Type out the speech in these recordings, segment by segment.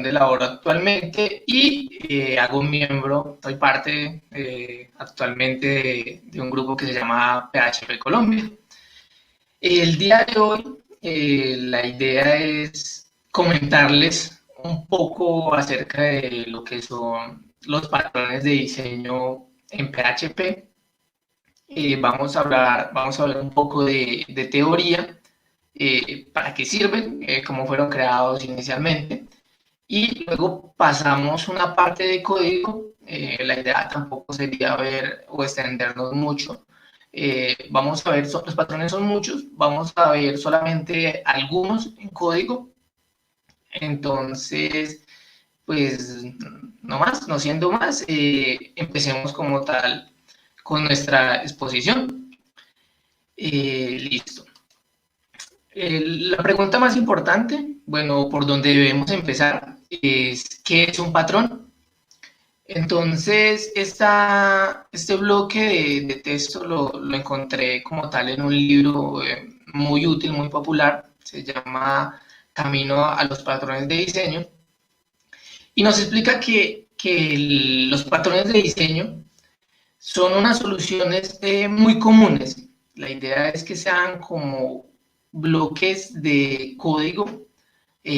donde laboro actualmente y hago miembro, soy parte actualmente de un grupo que se llama PHP Colombia. El día de hoy la idea es comentarles un poco acerca de lo que son los patrones de diseño en PHP. Vamos a hablar un poco de teoría, para qué sirven, cómo fueron creados inicialmente, y luego pasamos una parte de código. La idea tampoco sería ver o extendernos mucho. Vamos a ver, los patrones son muchos, vamos a ver solamente algunos en código. Entonces, pues no más, no siendo más, empecemos como tal con nuestra exposición. Listo. La pregunta más importante, bueno, por donde debemos empezar, es ¿qué es un patrón? Entonces, este bloque de texto lo encontré como tal en un libro muy útil, muy popular, se llama Camino a los patrones de diseño, y nos explica que los patrones de diseño son unas soluciones muy comunes. La idea es que sean como bloques de código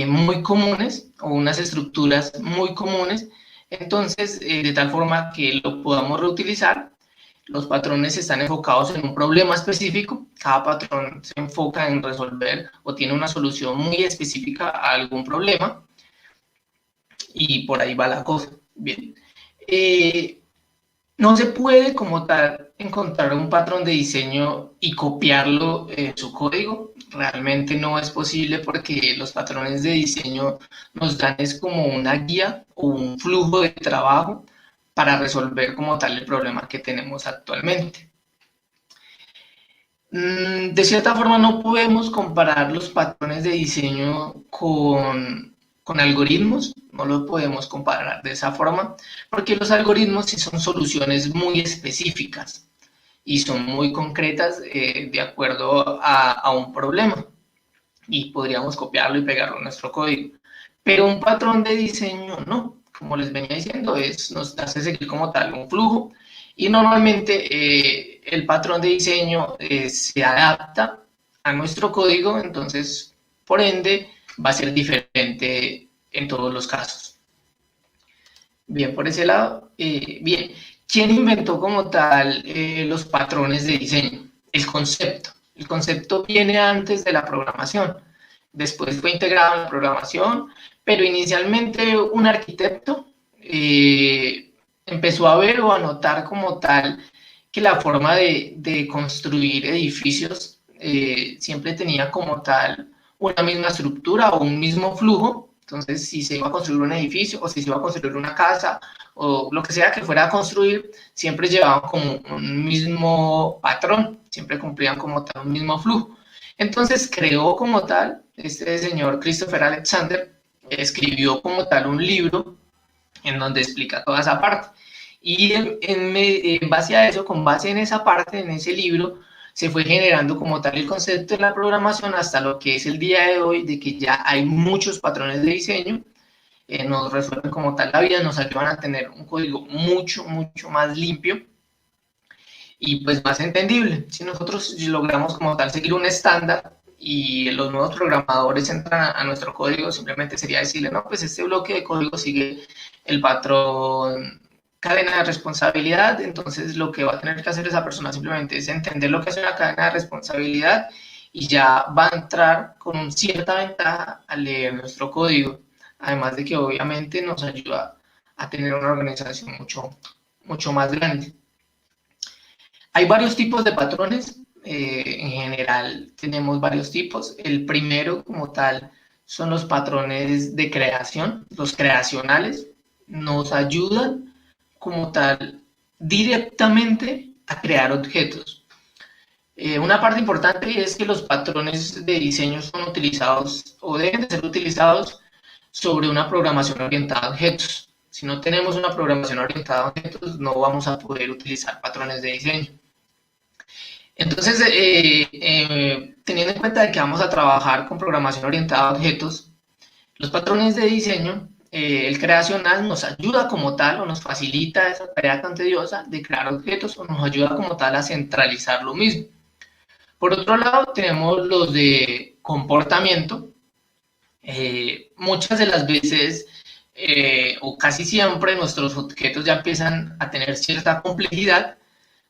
muy comunes o unas estructuras muy comunes, entonces de tal forma que lo podamos reutilizar. Los patrones están enfocados en un problema específico, cada patrón se enfoca en resolver o tiene una solución muy específica a algún problema, y por ahí va la cosa. Bien. No se puede como tal encontrar un patrón de diseño y copiarlo en su código. Realmente no es posible porque los patrones de diseño nos dan es como una guía o un flujo de trabajo para resolver como tal el problema que tenemos actualmente. De cierta forma no podemos comparar los patrones de diseño con algoritmos, no lo podemos comparar de esa forma, porque los algoritmos sí son soluciones muy específicas y son muy concretas de acuerdo a un problema, y podríamos copiarlo y pegarlo en nuestro código. Pero un patrón de diseño no, como les venía diciendo, nos hace seguir como tal un flujo, y normalmente el patrón de diseño se adapta a nuestro código, entonces por ende va a ser diferente en todos los casos. Bien, por ese lado, bien. ¿Quién inventó como tal los patrones de diseño? El concepto. El concepto viene antes de la programación. Después fue integrado en la programación, pero inicialmente un arquitecto empezó a ver o a notar como tal que la forma de construir edificios siempre tenía como tal una misma estructura o un mismo flujo. Entonces, si se iba a construir un edificio o si se iba a construir una casa o lo que sea que fuera a construir, siempre llevaban como un mismo patrón, siempre cumplían como tal un mismo flujo. Entonces creó como tal, este señor Christopher Alexander escribió como tal un libro en donde explica toda esa parte. Y en base a eso, con base en esa parte, en ese libro, se fue generando como tal el concepto de la programación hasta lo que es el día de hoy, de que ya hay muchos patrones de diseño, nos resuelven como tal la vida, nos ayudan a tener un código mucho, mucho más limpio y pues más entendible. Si nosotros logramos como tal seguir un estándar y los nuevos programadores entran a nuestro código, simplemente sería decirle, no, pues este bloque de código sigue el patrón cadena de responsabilidad, entonces lo que va a tener que hacer esa persona simplemente es entender lo que es una cadena de responsabilidad y ya va a entrar con cierta ventaja al leer nuestro código, además de que obviamente nos ayuda a tener una organización mucho, mucho más grande. Hay varios tipos de patrones, en general tenemos varios tipos. El primero como tal son los patrones de creación, los creacionales, nos ayudan como tal directamente a crear objetos. Una parte importante es que los patrones de diseño son utilizados o deben de ser utilizados sobre una programación orientada a objetos. Si no tenemos una programación orientada a objetos, no vamos a poder utilizar patrones de diseño. Entonces, teniendo en cuenta de que vamos a trabajar con programación orientada a objetos, los patrones de diseño el creacional nos ayuda como tal o nos facilita esa tarea tan tediosa de crear objetos o nos ayuda como tal a centralizar lo mismo. Por otro lado, tenemos los de comportamiento. Muchas de las veces, o casi siempre, nuestros objetos ya empiezan a tener cierta complejidad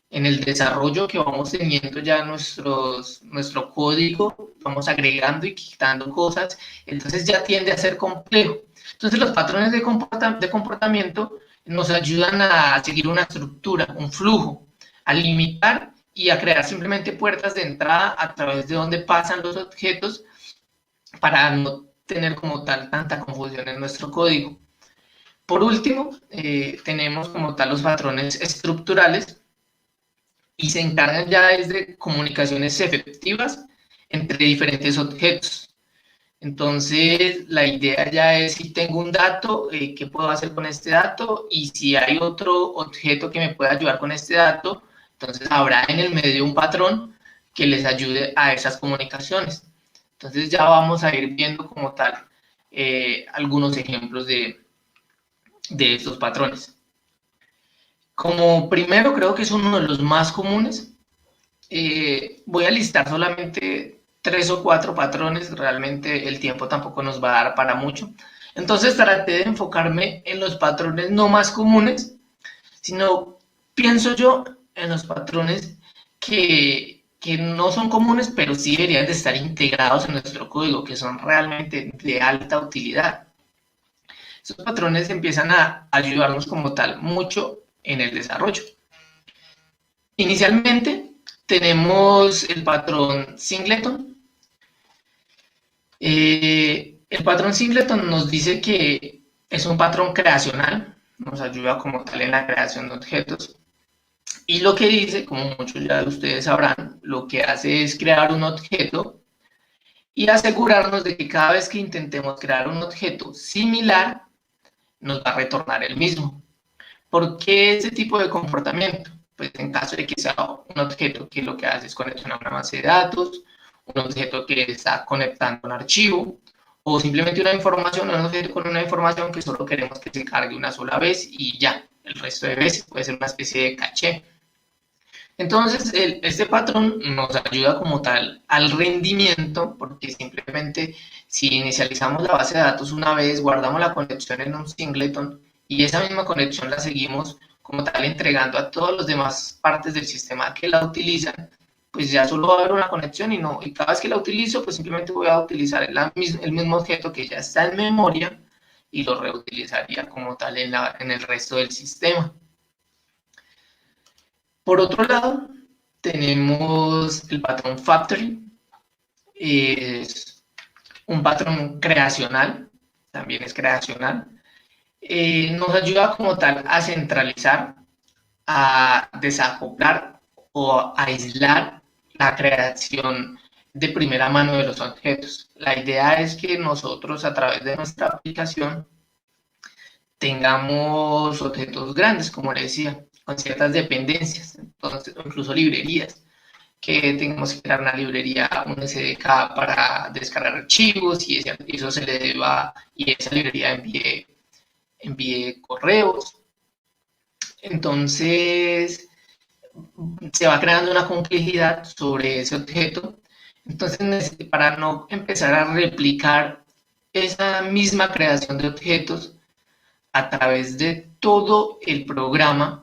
en el desarrollo que vamos teniendo ya nuestro código, vamos agregando y quitando cosas, entonces ya tiende a ser complejo. Entonces los patrones de comportamiento nos ayudan a seguir una estructura, un flujo, a limitar y a crear simplemente puertas de entrada a través de donde pasan los objetos para no tener como tal tanta confusión en nuestro código. Por último, tenemos como tal los patrones estructurales, y se encargan ya de comunicaciones efectivas entre diferentes objetos. Entonces, la idea ya es si tengo un dato, ¿qué puedo hacer con este dato? Y si hay otro objeto que me pueda ayudar con este dato, entonces habrá en el medio un patrón que les ayude a esas comunicaciones. Entonces ya vamos a ir viendo como tal algunos ejemplos de estos patrones. Como primero creo que es uno de los más comunes, voy a listar solamente 3 o 4 patrones, realmente el tiempo tampoco nos va a dar para mucho. Entonces traté de enfocarme en los patrones no más comunes, sino pienso yo en los patrones que no son comunes, pero sí deberían de estar integrados en nuestro código, que son realmente de alta utilidad. Esos patrones empiezan a ayudarnos como tal mucho en el desarrollo. Inicialmente tenemos el patrón singleton. El patrón singleton nos dice que es un patrón creacional, nos ayuda como tal en la creación de objetos. Y lo que dice, como muchos ya de ustedes sabrán, lo que hace es crear un objeto y asegurarnos de que cada vez que intentemos crear un objeto similar, nos va a retornar el mismo. ¿Por qué ese tipo de comportamiento? Pues en caso de que sea un objeto que lo que hace es conectar a una base de datos, un objeto que está conectando un archivo, o simplemente una información, un objeto con una información que solo queremos que se cargue una sola vez y ya, el resto de veces puede ser una especie de caché. Entonces, este patrón nos ayuda como tal al rendimiento, porque simplemente si inicializamos la base de datos una vez, guardamos la conexión en un singleton y esa misma conexión la seguimos como tal entregando a todas las demás partes del sistema que la utilizan, pues ya solo va a haber una conexión y cada vez que la utilizo, pues simplemente voy a utilizar el mismo objeto que ya está en memoria y lo reutilizaría como tal en el resto del sistema. Por otro lado, tenemos el patrón factory, es un patrón creacional, también es creacional, nos ayuda como tal a centralizar, a desacoplar o a aislar la creación de primera mano de los objetos. La idea es que nosotros a través de nuestra aplicación tengamos objetos grandes, como le decía, con ciertas dependencias, entonces, incluso librerías, que tengamos que crear una librería, un SDK para descargar archivos y eso se le deba y esa librería envíe correos. Entonces, se va creando una complejidad sobre ese objeto. Entonces, para no empezar a replicar esa misma creación de objetos a través de todo el programa,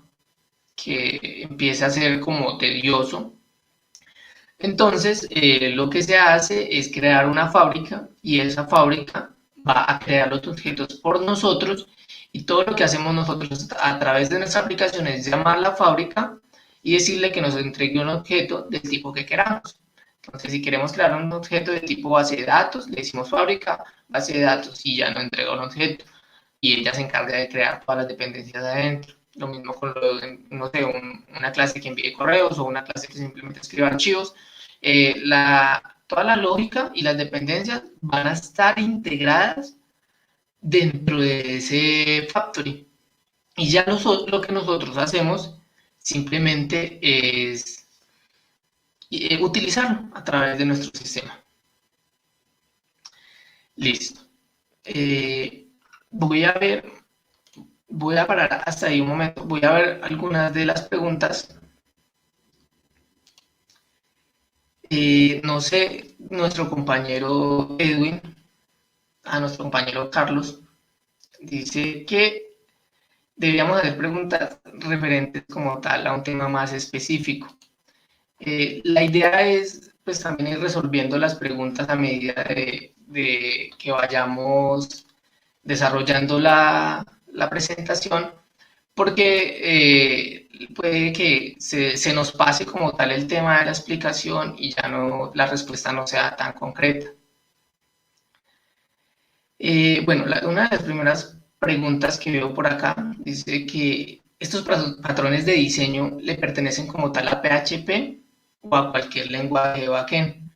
que empieza a ser como tedioso, entonces lo que se hace es crear una fábrica y esa fábrica va a crear los objetos por nosotros y todo lo que hacemos nosotros a través de nuestra aplicación es llamar a la fábrica y decirle que nos entregue un objeto del tipo que queramos. Entonces, si queremos crear un objeto de tipo base de datos, le decimos fábrica, base de datos y ya nos entrega un objeto y ella se encarga de crear todas las dependencias de adentro. Lo mismo con, no sé, una clase que envíe correos o una clase que simplemente escriba archivos. Toda la lógica y las dependencias van a estar integradas dentro de ese factory. Y ya lo que nosotros hacemos simplemente es utilizarlo a través de nuestro sistema. Listo. voy a parar hasta ahí un momento, voy a ver algunas de las preguntas. No sé, nuestro compañero Edwin, a nuestro compañero Carlos, dice que deberíamos hacer preguntas referentes como tal a un tema más específico. La idea es, pues, también ir resolviendo las preguntas a medida de que vayamos desarrollando la presentación, porque puede que se nos pase como tal el tema de la explicación y ya no, la respuesta no sea tan concreta. Bueno, una de las primeras preguntas que veo por acá dice que estos patrones de diseño le pertenecen como tal a PHP o a cualquier lenguaje de backend.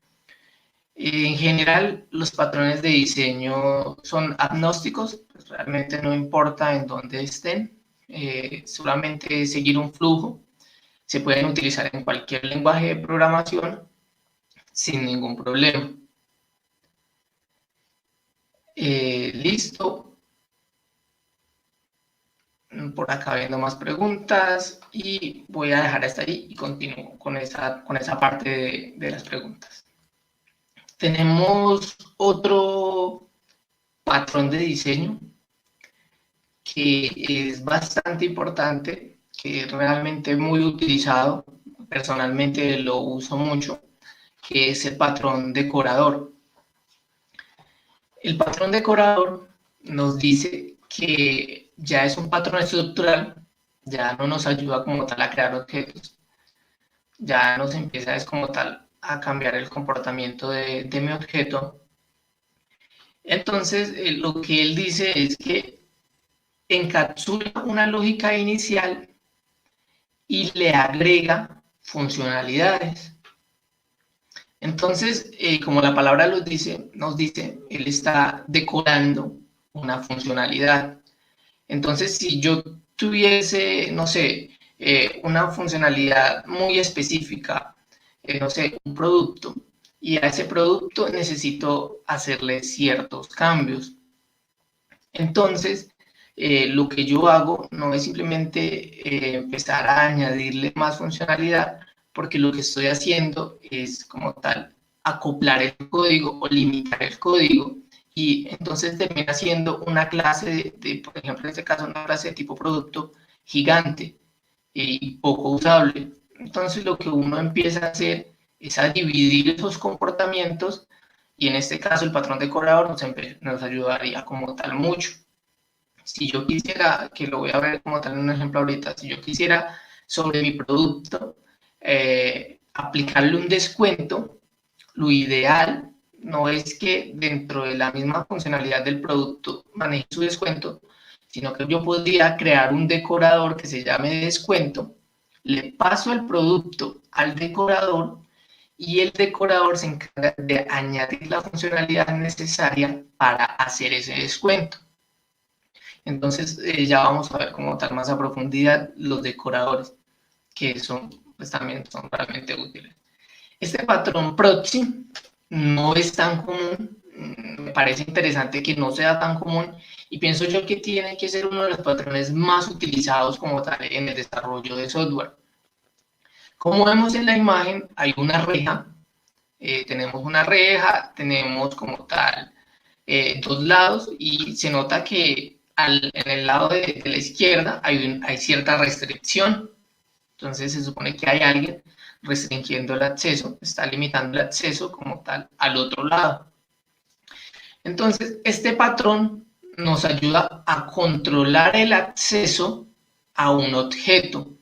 En general, los patrones de diseño son agnósticos, pues realmente no importa en dónde estén, solamente seguir un flujo. Se pueden utilizar en cualquier lenguaje de programación sin ningún problema. Listo. Por acá viendo más preguntas y voy a dejar hasta ahí y continúo con esa parte de las preguntas. Tenemos otro patrón de diseño que es bastante importante, que es realmente muy utilizado, personalmente lo uso mucho, que es el patrón decorador. El patrón decorador nos dice que ya es un patrón estructural, ya no nos ayuda como tal a crear objetos, ya nos empieza es como tal a cambiar el comportamiento de mi objeto. Entonces, lo que él dice es que encapsula una lógica inicial y le agrega funcionalidades. Entonces, como la palabra nos dice, él está decorando una funcionalidad. Entonces, si yo tuviese, no sé, una funcionalidad muy específica, no sé, un producto, y a ese producto necesito hacerle ciertos cambios. Entonces, lo que yo hago no es simplemente empezar a añadirle más funcionalidad, porque lo que estoy haciendo es como tal acoplar el código o limitar el código y entonces termina siendo una clase por ejemplo, en este caso, una clase de tipo producto gigante y poco usable. Entonces, lo que uno empieza a hacer es a dividir esos comportamientos y en este caso el patrón decorador nos ayudaría como tal mucho. Si yo quisiera, que lo voy a ver como tal en un ejemplo ahorita, si yo quisiera sobre mi producto aplicarle un descuento, lo ideal no es que dentro de la misma funcionalidad del producto maneje su descuento, sino que yo podría crear un decorador que se llame descuento, le paso el producto al decorador y el decorador se encarga de añadir la funcionalidad necesaria para hacer ese descuento. Entonces ya vamos a ver como tal más a profundidad los decoradores, que son, pues también son realmente útiles. Este patrón proxy no es tan común, me parece interesante que no sea tan común y pienso yo que tiene que ser uno de los patrones más utilizados como tal en el desarrollo de software. Como vemos en la imagen, hay una reja, tenemos como tal dos lados y se nota que en el lado de la izquierda hay cierta restricción. Entonces se supone que hay alguien restringiendo el acceso, está limitando el acceso como tal al otro lado. Entonces este patrón nos ayuda a controlar el acceso a un objeto.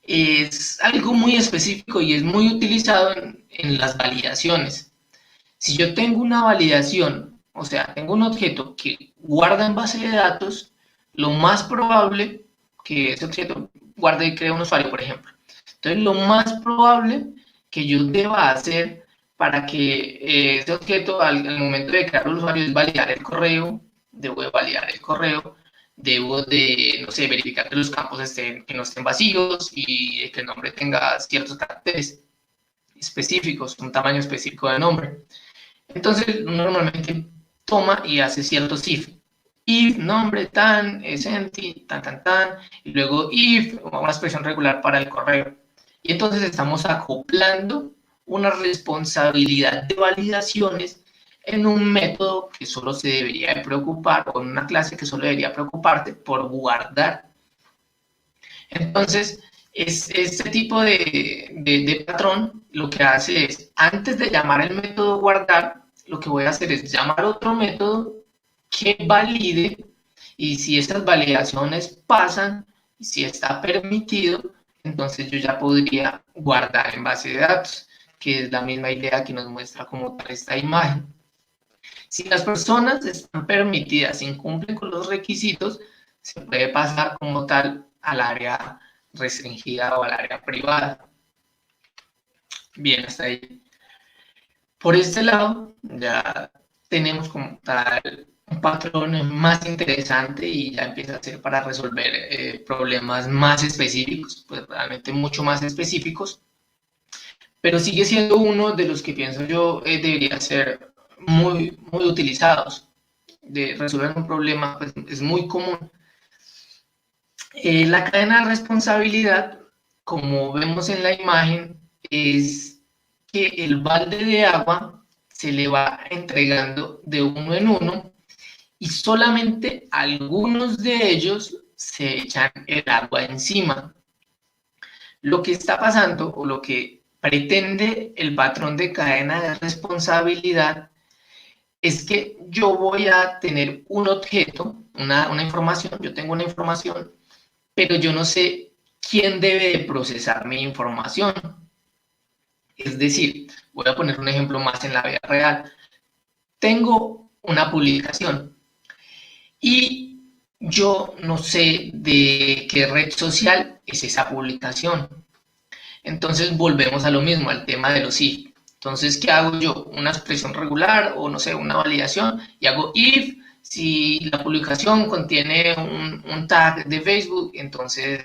Es algo muy específico y es muy utilizado en las validaciones. Si yo tengo una validación, o sea, tengo un objeto que guarda en base de datos, lo más probable que ese objeto guarde y cree un usuario, por ejemplo. Entonces, lo más probable que yo deba hacer para que ese objeto, al momento de crear un usuario, es validar el correo, debo de validar el correo, debo de, no sé, verificar que los campos que no estén vacíos y que el nombre tenga ciertos caracteres específicos, un tamaño específico de nombre. Entonces, normalmente toma y hace ciertos if. if, nombre, tan, senti, tan, y luego if, una expresión regular para el correo. Y entonces estamos acoplando una responsabilidad de validaciones en un método que solo se debería de preocupar, o en una clase que solo debería preocuparte por guardar. Entonces, este tipo de patrón lo que hace es, antes de llamar el método guardar, lo que voy a hacer es llamar otro método que valide, y si estas validaciones pasan, si está permitido, entonces yo ya podría guardar en base de datos, que es la misma idea que nos muestra como tal esta imagen. Si las personas están permitidas, incumplen con los requisitos, se puede pasar como tal al área restringida o al área privada. Bien, hasta ahí. Por este lado, ya tenemos como tal un patrón más interesante y ya empieza a ser para resolver problemas más específicos, pues realmente mucho más específicos, pero sigue siendo uno de los que pienso yo debería ser muy utilizados. De resolver un problema, pues es muy común. La cadena de responsabilidad, como vemos en la imagen, es que el balde de agua se le va entregando de uno en uno y solamente algunos de ellos se echan el agua encima. Lo que está pasando o lo que pretende el patrón de cadena de responsabilidad es que yo voy a tener un objeto, una información, yo tengo una información, pero yo no sé quién debe de procesar mi información. Es decir, voy a poner un ejemplo más en la vida real. Tengo una publicación y yo no sé de qué red social es esa publicación. Entonces volvemos a lo mismo, al tema de los if. Entonces, ¿qué hago yo? Una expresión regular o no sé, una validación y hago if. Si la publicación contiene un tag de Facebook, entonces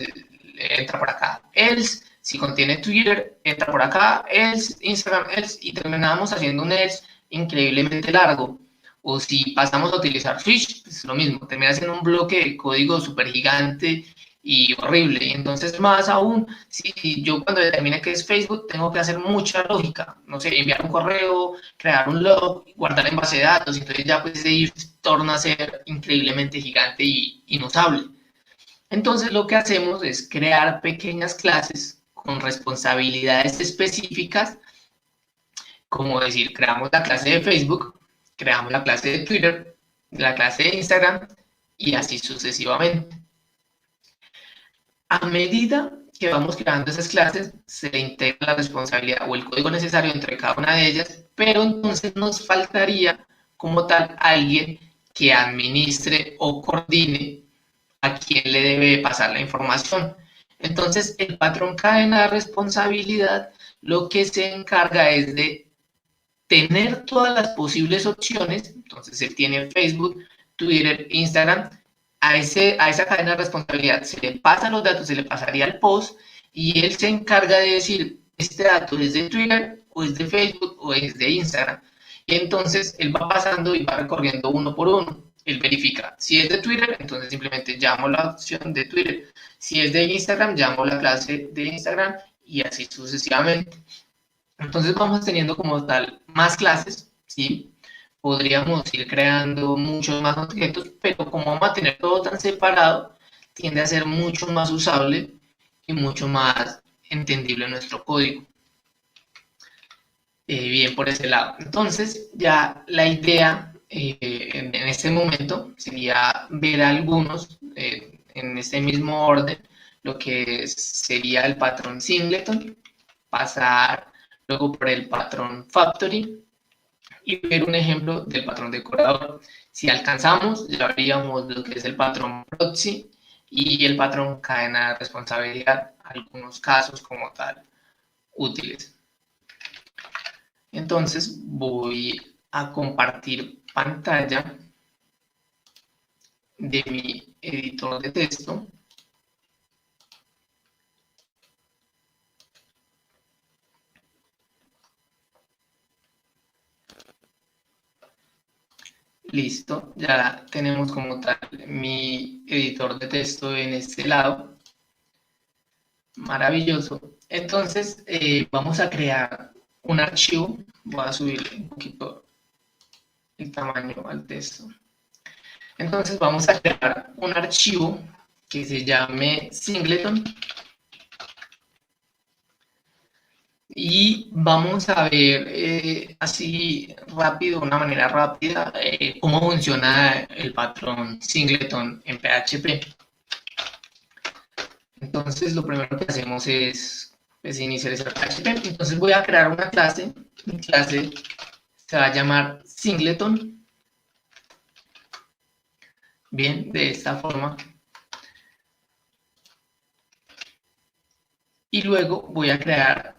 entra por acá. Else, si contiene Twitter, entra por acá. Else, Instagram, else, y terminamos haciendo un else increíblemente largo. O si pasamos a utilizar Fish, pues es lo mismo, termina siendo un bloque de código súper gigante y horrible. Entonces, más aún, si yo cuando determine que es Facebook, tengo que hacer mucha lógica, no sé, enviar un correo, crear un log, guardar en base de datos, entonces ya pues ese if torna a ser increíblemente gigante y inusable. Entonces lo que hacemos es crear pequeñas clases con responsabilidades específicas, como decir, creamos la clase de Facebook, creamos la clase de Twitter, la clase de Instagram y así sucesivamente. A medida que vamos creando esas clases, se le integra la responsabilidad o el código necesario entre cada una de ellas, pero entonces nos faltaría como tal alguien que administre o coordine a quién le debe pasar la información. Entonces, el patrón cadena de responsabilidad lo que se encarga es de tener todas las posibles opciones. Entonces, él tiene Facebook, Twitter, Instagram. A esa cadena de responsabilidad se le pasan los datos, se le pasaría el post y él se encarga de decir, este dato es de Twitter o es de Facebook o es de Instagram. Y entonces él va pasando y va recorriendo uno por uno. Él verifica, si es de Twitter, entonces simplemente llamo la opción de Twitter. Si es de Instagram, llamo la clase de Instagram y así sucesivamente. Entonces vamos teniendo como tal más clases, ¿sí? Podríamos ir creando muchos más objetos, pero como vamos a tener todo tan separado, tiende a ser mucho más usable y mucho más entendible nuestro código. Bien por ese lado. Entonces ya la idea en este momento sería ver algunos en este mismo orden, lo que sería el patrón singleton, pasar luego por el patrón factory y ver un ejemplo del patrón decorador. Si alcanzamos, ya veríamos lo que es el patrón proxy y el patrón cadena de responsabilidad, algunos casos como tal útiles. Entonces voy a compartir pantalla de mi editor de texto. Listo, ya tenemos como tal mi editor de texto en este lado. Maravilloso. Entonces, vamos a crear un archivo. Voy a subir un poquito el tamaño al texto. Entonces, vamos a crear un archivo que se llame singleton. Y vamos a ver así rápido, de una manera rápida, cómo funciona el patrón singleton en PHP. Entonces, lo primero que hacemos es inicializar PHP. Entonces, voy a crear una clase. Mi clase se va a llamar singleton. Bien, de esta forma. Y luego voy a crear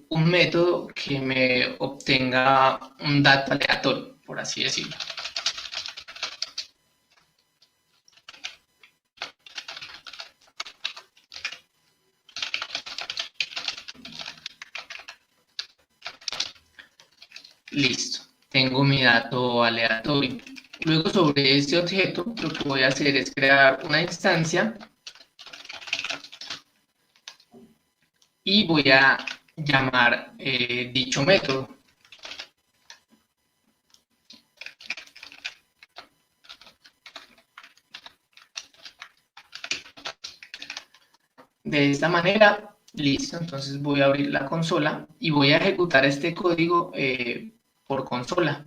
un método que me obtenga un dato aleatorio, por así decirlo. Listo, tengo mi dato aleatorio. Luego sobre este objeto lo que voy a hacer es crear una instancia y voy a llamar dicho método. De esta manera, listo, entonces voy a abrir la consola y voy a ejecutar este código por consola.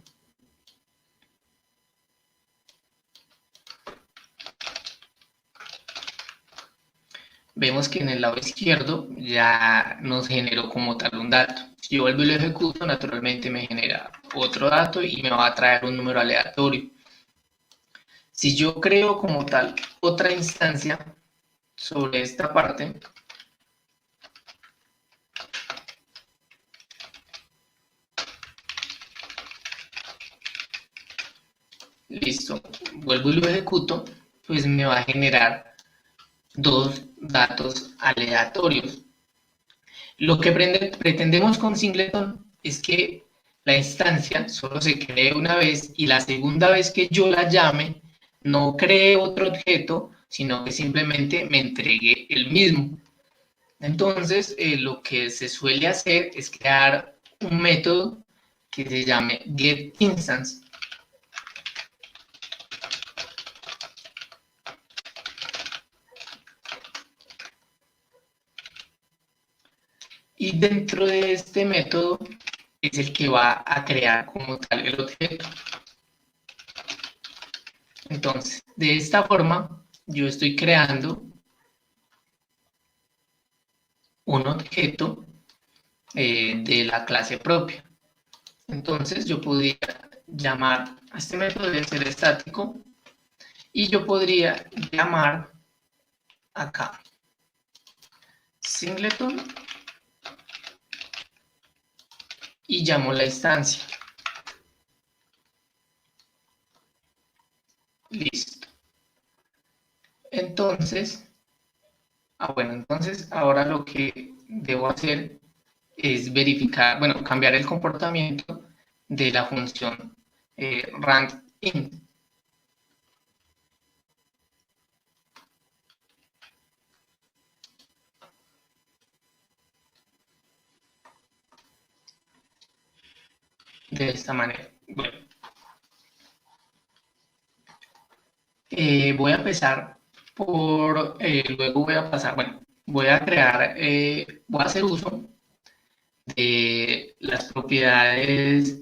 Vemos que en el lado izquierdo ya nos generó como tal un dato. Si yo vuelvo y lo ejecuto, naturalmente me genera otro dato y me va a traer un número aleatorio. Si yo creo como tal otra instancia sobre esta parte, listo, vuelvo y lo ejecuto, pues me va a generar dos datos aleatorios. Lo que pretendemos con singleton es que la instancia solo se cree una vez y la segunda vez que yo la llame no cree otro objeto, sino que simplemente me entregue el mismo. Entonces, lo que se suele hacer es crear un método que se llame getInstance. Y dentro de este método es el que va a crear como tal el objeto. Entonces, de esta forma, yo estoy creando un objeto de la clase propia. Entonces, yo podría llamar a este método de ser estático y yo podría llamar acá singleton y llamo la instancia. Listo. Entonces, entonces ahora lo que debo hacer es verificar, bueno, cambiar el comportamiento de la función randint. De esta manera. Bueno, voy a empezar por, luego voy a pasar, bueno, voy a crear, voy a hacer uso de las propiedades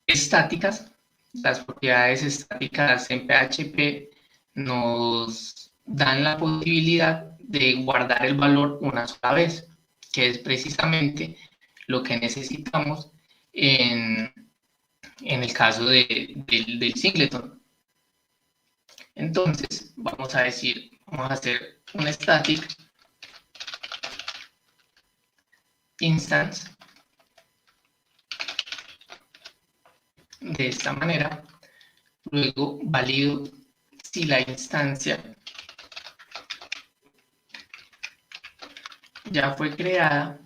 estáticas. Las propiedades estáticas en PHP nos dan la posibilidad de guardar el valor una sola vez, que es precisamente lo que necesitamos en el caso del singleton. Entonces, vamos a decir, vamos a hacer un static instance de esta manera. Luego valido si la instancia ya fue creada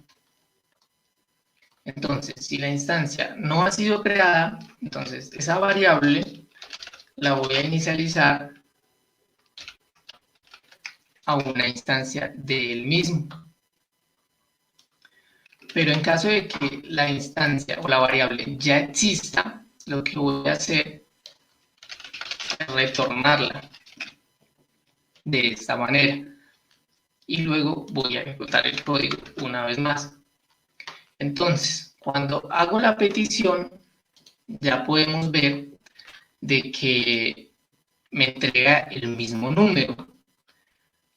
Entonces, si la instancia no ha sido creada, entonces esa variable la voy a inicializar a una instancia del mismo. Pero en caso de que la instancia o la variable ya exista, lo que voy a hacer es retornarla de esta manera. Y luego voy a ejecutar el código una vez más. Entonces, cuando hago la petición, ya podemos ver de que me entrega el mismo número.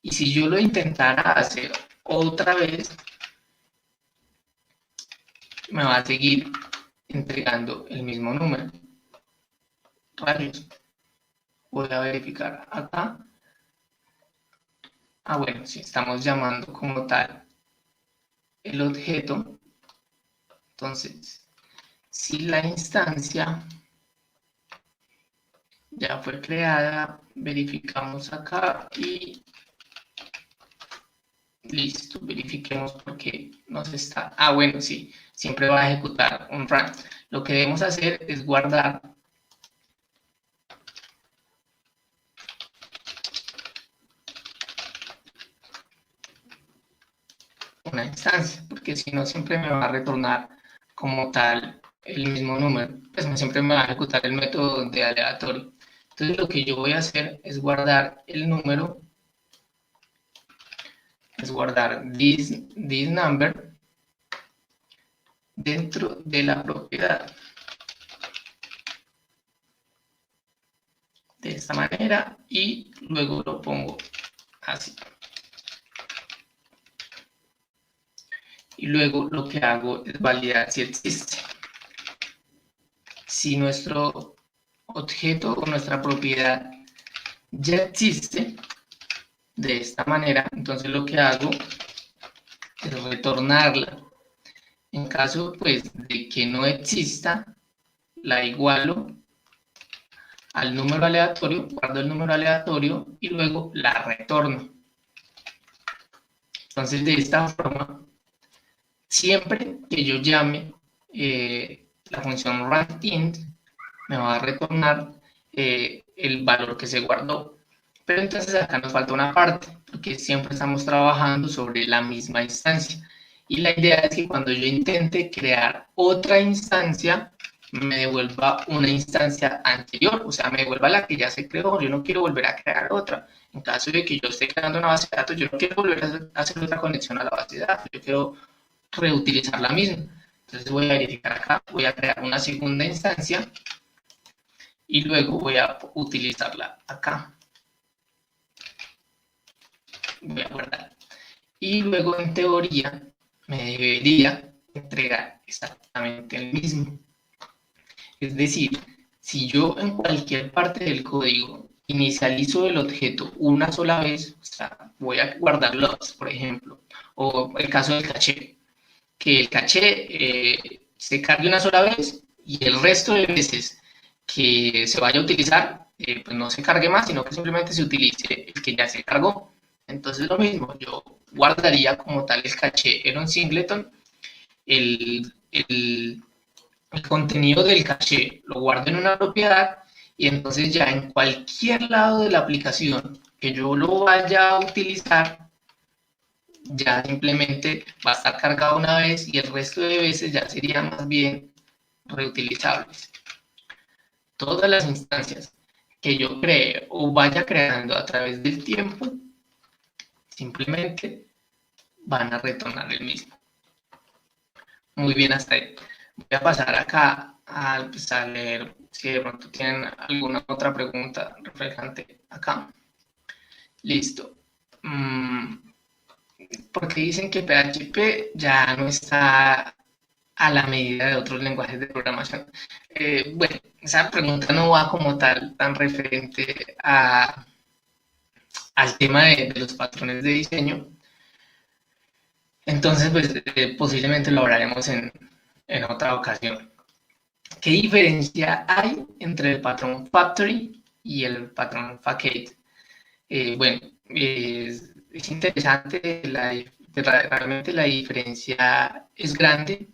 Y si yo lo intentara hacer otra vez, me va a seguir entregando el mismo número. Rayos. Voy a verificar acá. Bueno, si estamos llamando como tal el objeto, entonces, si la instancia ya fue creada, verificamos acá y listo, verifiquemos porque nos está... bueno, sí, siempre va a ejecutar un run. Lo que debemos hacer es guardar una instancia, porque si no siempre me va a retornar como tal el mismo número, pues siempre me va a ejecutar el método de aleatorio. Entonces lo que yo voy a hacer es guardar el número, es guardar this number dentro de la propiedad. De esta manera y luego lo pongo así. Y luego lo que hago es validar si existe. Si nuestro objeto o nuestra propiedad ya existe de esta manera, entonces lo que hago es retornarla. En caso pues de que no exista, la igualo al número aleatorio, guardo el número aleatorio y luego la retorno. Entonces de esta forma, siempre que yo llame la función runInt, me va a retornar el valor que se guardó. Pero entonces acá nos falta una parte, porque siempre estamos trabajando sobre la misma instancia. Y la idea es que cuando yo intente crear otra instancia, me devuelva una instancia anterior, o sea, me devuelva la que ya se creó. Yo no quiero volver a crear otra. En caso de que yo esté creando una base de datos, yo no quiero volver a hacer otra conexión a la base de datos. Yo quiero reutilizar la misma. Entonces voy a verificar acá, voy a crear una segunda instancia y luego voy a utilizarla acá. Voy a guardar. Y luego en teoría me debería entregar exactamente el mismo. Es decir, si yo en cualquier parte del código inicializo el objeto una sola vez, o sea, voy a guardar logs, por ejemplo, o el caso del caché, que el caché se cargue una sola vez y el resto de veces que se vaya a utilizar, pues no se cargue más, sino que simplemente se utilice el que ya se cargó. Entonces lo mismo, yo guardaría como tal el caché en un singleton, el contenido del caché lo guardo en una propiedad y entonces ya en cualquier lado de la aplicación que yo lo vaya a utilizar, ya simplemente va a estar cargado una vez y el resto de veces ya serían más bien reutilizables. Todas las instancias que yo cree o vaya creando a través del tiempo, simplemente van a retornar el mismo. Muy bien hasta ahí. Voy a pasar acá pues, a leer si de pronto tienen alguna otra pregunta reflejante acá. Listo. Porque dicen que PHP ya no está a la medida de otros lenguajes de programación. Bueno, esa pregunta no va como tal tan referente al tema de los patrones de diseño. Entonces, pues posiblemente lo hablaremos en otra ocasión. ¿Qué diferencia hay entre el patrón factory y el patrón facade? Bueno, es interesante, realmente la diferencia es grande.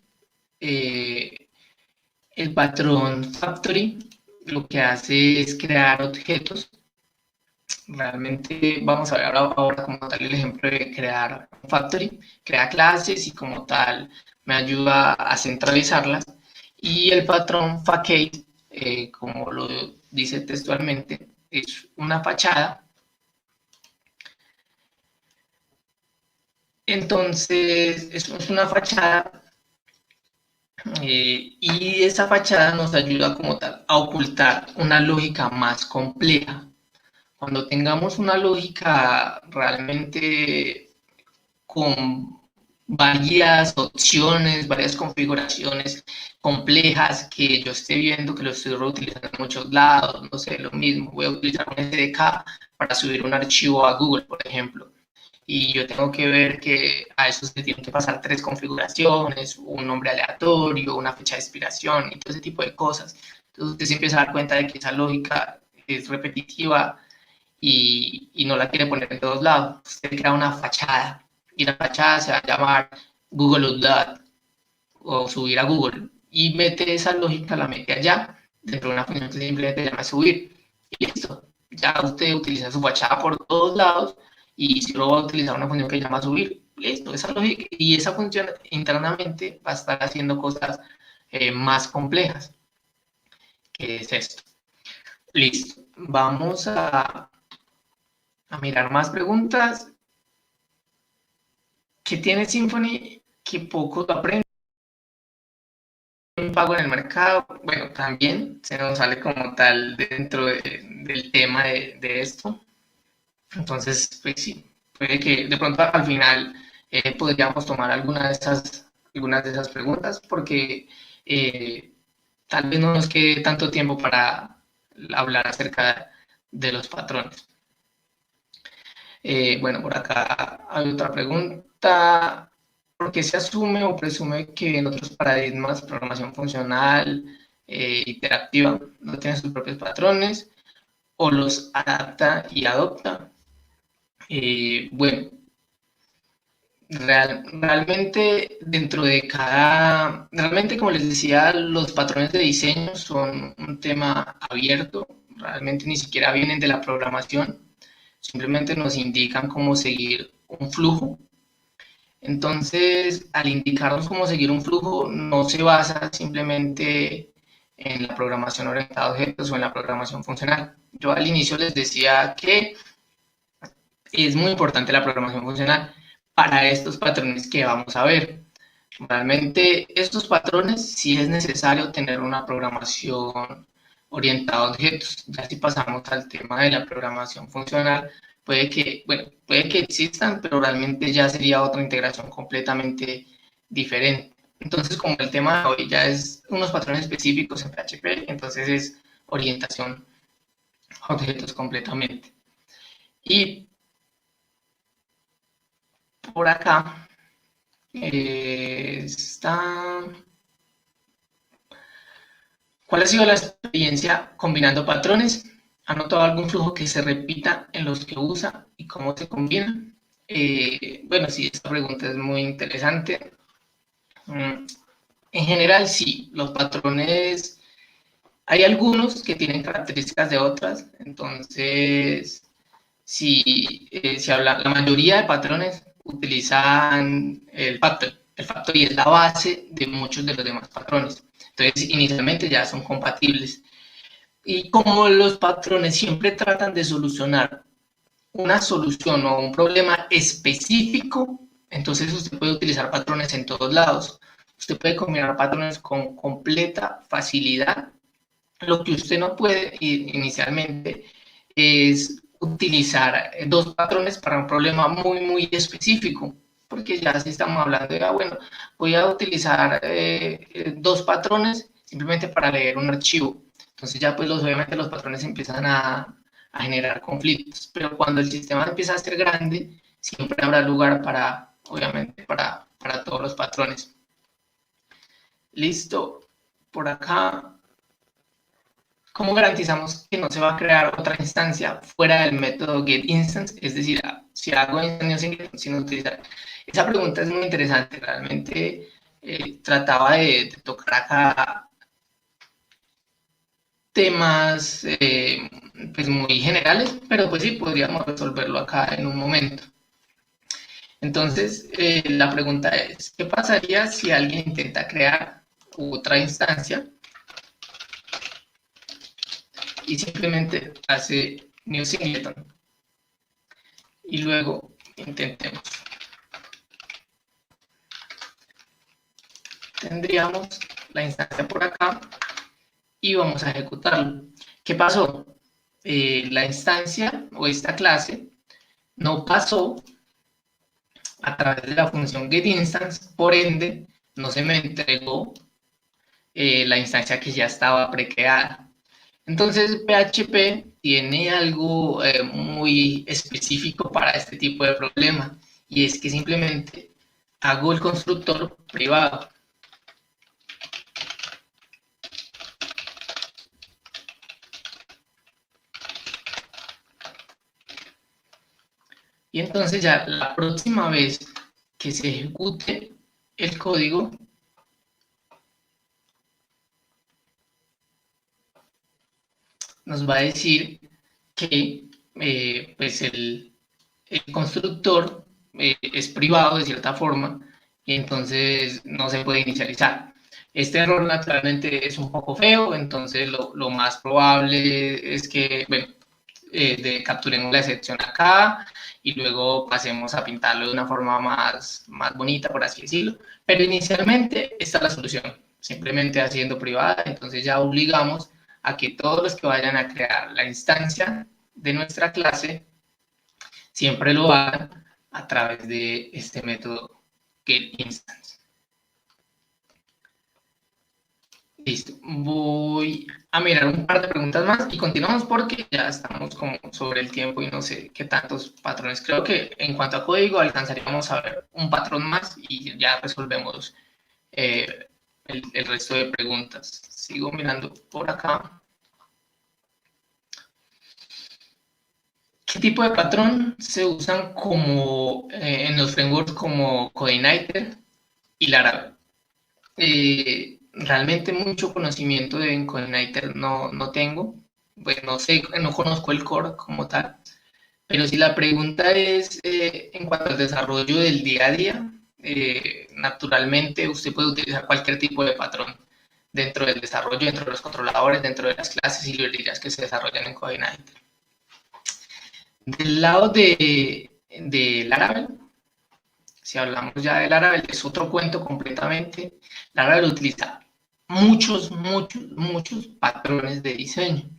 el patrón factory lo que hace es crear objetos. Realmente vamos a ver ahora como tal el ejemplo de crear un factory, crea clases y como tal me ayuda a centralizarlas. Y el patrón facade, como lo dice textualmente, es una fachada. Entonces, es una fachada y esa fachada nos ayuda como tal a ocultar una lógica más compleja. Cuando tengamos una lógica realmente con varias opciones, varias configuraciones complejas que yo esté viendo que lo estoy reutilizando en muchos lados, no sé, lo mismo, voy a utilizar un SDK para subir un archivo a Google, por ejemplo, y yo tengo que ver que a eso se tienen que pasar 3 configuraciones, un nombre aleatorio, una fecha de expiración y todo ese tipo de cosas. Entonces usted se empieza a dar cuenta de que esa lógica es repetitiva y no la quiere poner en todos lados. Usted crea una fachada y la fachada se va a llamar Google Update o subir a Google y mete esa lógica, la mete allá dentro de una función que simplemente se llama subir y listo. Ya usted utiliza su fachada por todos lados y si luego va a utilizar una función que se llama subir, listo, esa lógica y esa función internamente va a estar haciendo cosas más complejas. ¿Qué es esto? Listo. Vamos a mirar más preguntas. ¿Qué tiene Symfony que pocos lo aprenden? Un pago en el mercado, bueno, también se nos sale como tal dentro del tema de esto. Entonces, pues sí, puede que de pronto al final podríamos tomar algunas de esas preguntas porque eh, tal vez no nos quede tanto tiempo para hablar acerca de los patrones. Bueno, por acá hay otra pregunta. ¿Por qué se asume o presume que en otros paradigmas, programación funcional, interactiva, no tiene sus propios patrones o los adapta y adopta? Bueno, realmente dentro de realmente como les decía, los patrones de diseño son un tema abierto, realmente ni siquiera vienen de la programación, simplemente nos indican cómo seguir un flujo. Entonces, al indicarnos cómo seguir un flujo, no se basa simplemente en la programación orientada a objetos o en la programación funcional. Yo al inicio les decía que es muy importante la programación funcional para estos patrones que vamos a ver. Realmente estos patrones sí es necesario tener una programación orientada a objetos. Ya si pasamos al tema de la programación funcional, puede que existan, pero realmente ya sería otra integración completamente diferente. Entonces, como el tema de hoy ya es unos patrones específicos en PHP, entonces es orientación a objetos completamente. Y por acá está... ¿Cuál ha sido la experiencia combinando patrones? ¿Ha notado algún flujo que se repita en los que usa y cómo se combina? Bueno, sí, esta pregunta es muy interesante. En general, sí, los patrones, hay algunos que tienen características de otras, entonces, si habla, la mayoría de patrones utilizan el factory es la base de muchos de los demás patrones. Entonces, inicialmente ya son compatibles. Y como los patrones siempre tratan de solucionar una solución o un problema específico, entonces usted puede utilizar patrones en todos lados. Usted puede combinar patrones con completa facilidad. Lo que usted no puede inicialmente es utilizar dos patrones para un problema muy, muy específico, porque ya si estamos hablando de, bueno, voy a utilizar dos patrones simplemente para leer un archivo. Entonces ya pues obviamente los patrones empiezan a generar conflictos, pero cuando el sistema empieza a ser grande, siempre habrá lugar para, obviamente, para todos los patrones. Listo, por acá. ¿Cómo garantizamos que no se va a crear otra instancia fuera del método getInstance? Es decir, si hago instancias sin utilizar. Esa pregunta es muy interesante. Realmente trataba de tocar acá temas pues muy generales, pero pues sí, podríamos resolverlo acá en un momento. Entonces, la pregunta es, ¿qué pasaría si alguien intenta crear otra instancia y simplemente hace new singleton? Y luego intentemos. Tendríamos la instancia por acá y vamos a ejecutarlo. ¿Qué pasó? La instancia o esta clase no pasó a través de la función getInstance, por ende, no se me entregó la instancia que ya estaba precreada. Entonces, PHP tiene algo muy específico para este tipo de problema, y es que simplemente hago el constructor privado. Y entonces ya la próxima vez que se ejecute el código, nos va a decir que pues el constructor es privado de cierta forma y entonces no se puede inicializar. Este error naturalmente es un poco feo, entonces lo más probable es que, bueno, capturemos la excepción acá y luego pasemos a pintarlo de una forma más bonita, por así decirlo. Pero inicialmente esta es la solución, simplemente haciendo privada, entonces ya obligamos a que todos los que vayan a crear la instancia de nuestra clase siempre lo hagan a través de este método getInstance. Listo, voy a mirar un par de preguntas más y continuamos porque ya estamos como sobre el tiempo y no sé qué tantos patrones. Creo que en cuanto a código alcanzaríamos a ver un patrón más y ya resolvemos el resto de preguntas. Sigo mirando por acá. ¿Qué tipo de patrón se usan como en los frameworks como Coordinator y Laravel? Realmente mucho conocimiento de Coordinator no tengo, pues no sé, no conozco el core como tal, pero si la pregunta es en cuanto al desarrollo del día a día, naturalmente usted puede utilizar cualquier tipo de patrón dentro del desarrollo, dentro de los controladores, dentro de las clases y librerías que se desarrollan en Coordinator. Del lado de Laravel, si hablamos ya de Laravel, es otro cuento completamente. Laravel utiliza muchos patrones de diseño.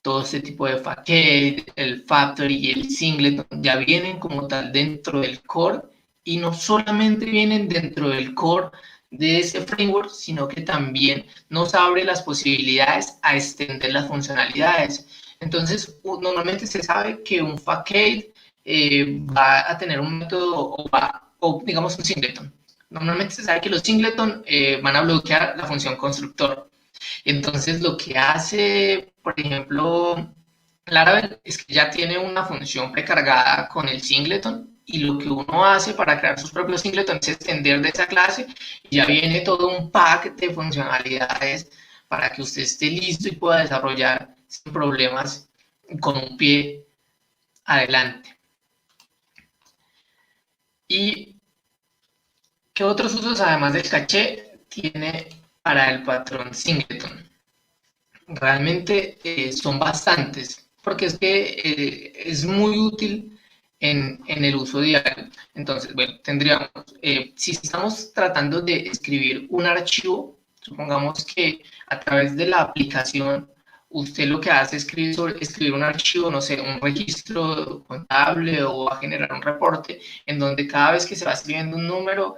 Todo este tipo de facade, el factory y el singleton ya vienen como tal dentro del core y no solamente vienen dentro del core de ese framework, sino que también nos abre las posibilidades a extender las funcionalidades. Entonces, normalmente se sabe que un facade va a tener un método o digamos un singleton. Normalmente se sabe que los singleton van a bloquear la función constructor. Entonces, lo que hace, por ejemplo, Laravel es que ya tiene una función precargada con el singleton y lo que uno hace para crear sus propios singletons es extender de esa clase y ya viene todo un pack de funcionalidades para que usted esté listo y pueda desarrollar sin problemas con un pie adelante. ¿Y qué otros usos, además del caché, tiene para el patrón singleton? Realmente son bastantes, porque es que es muy útil en el uso diario. Entonces, bueno, tendríamos, si estamos tratando de escribir un archivo, supongamos que a través de la aplicación, usted lo que hace es escribir un archivo, no sé, un registro contable o va a generar un reporte en donde cada vez que se va escribiendo un número,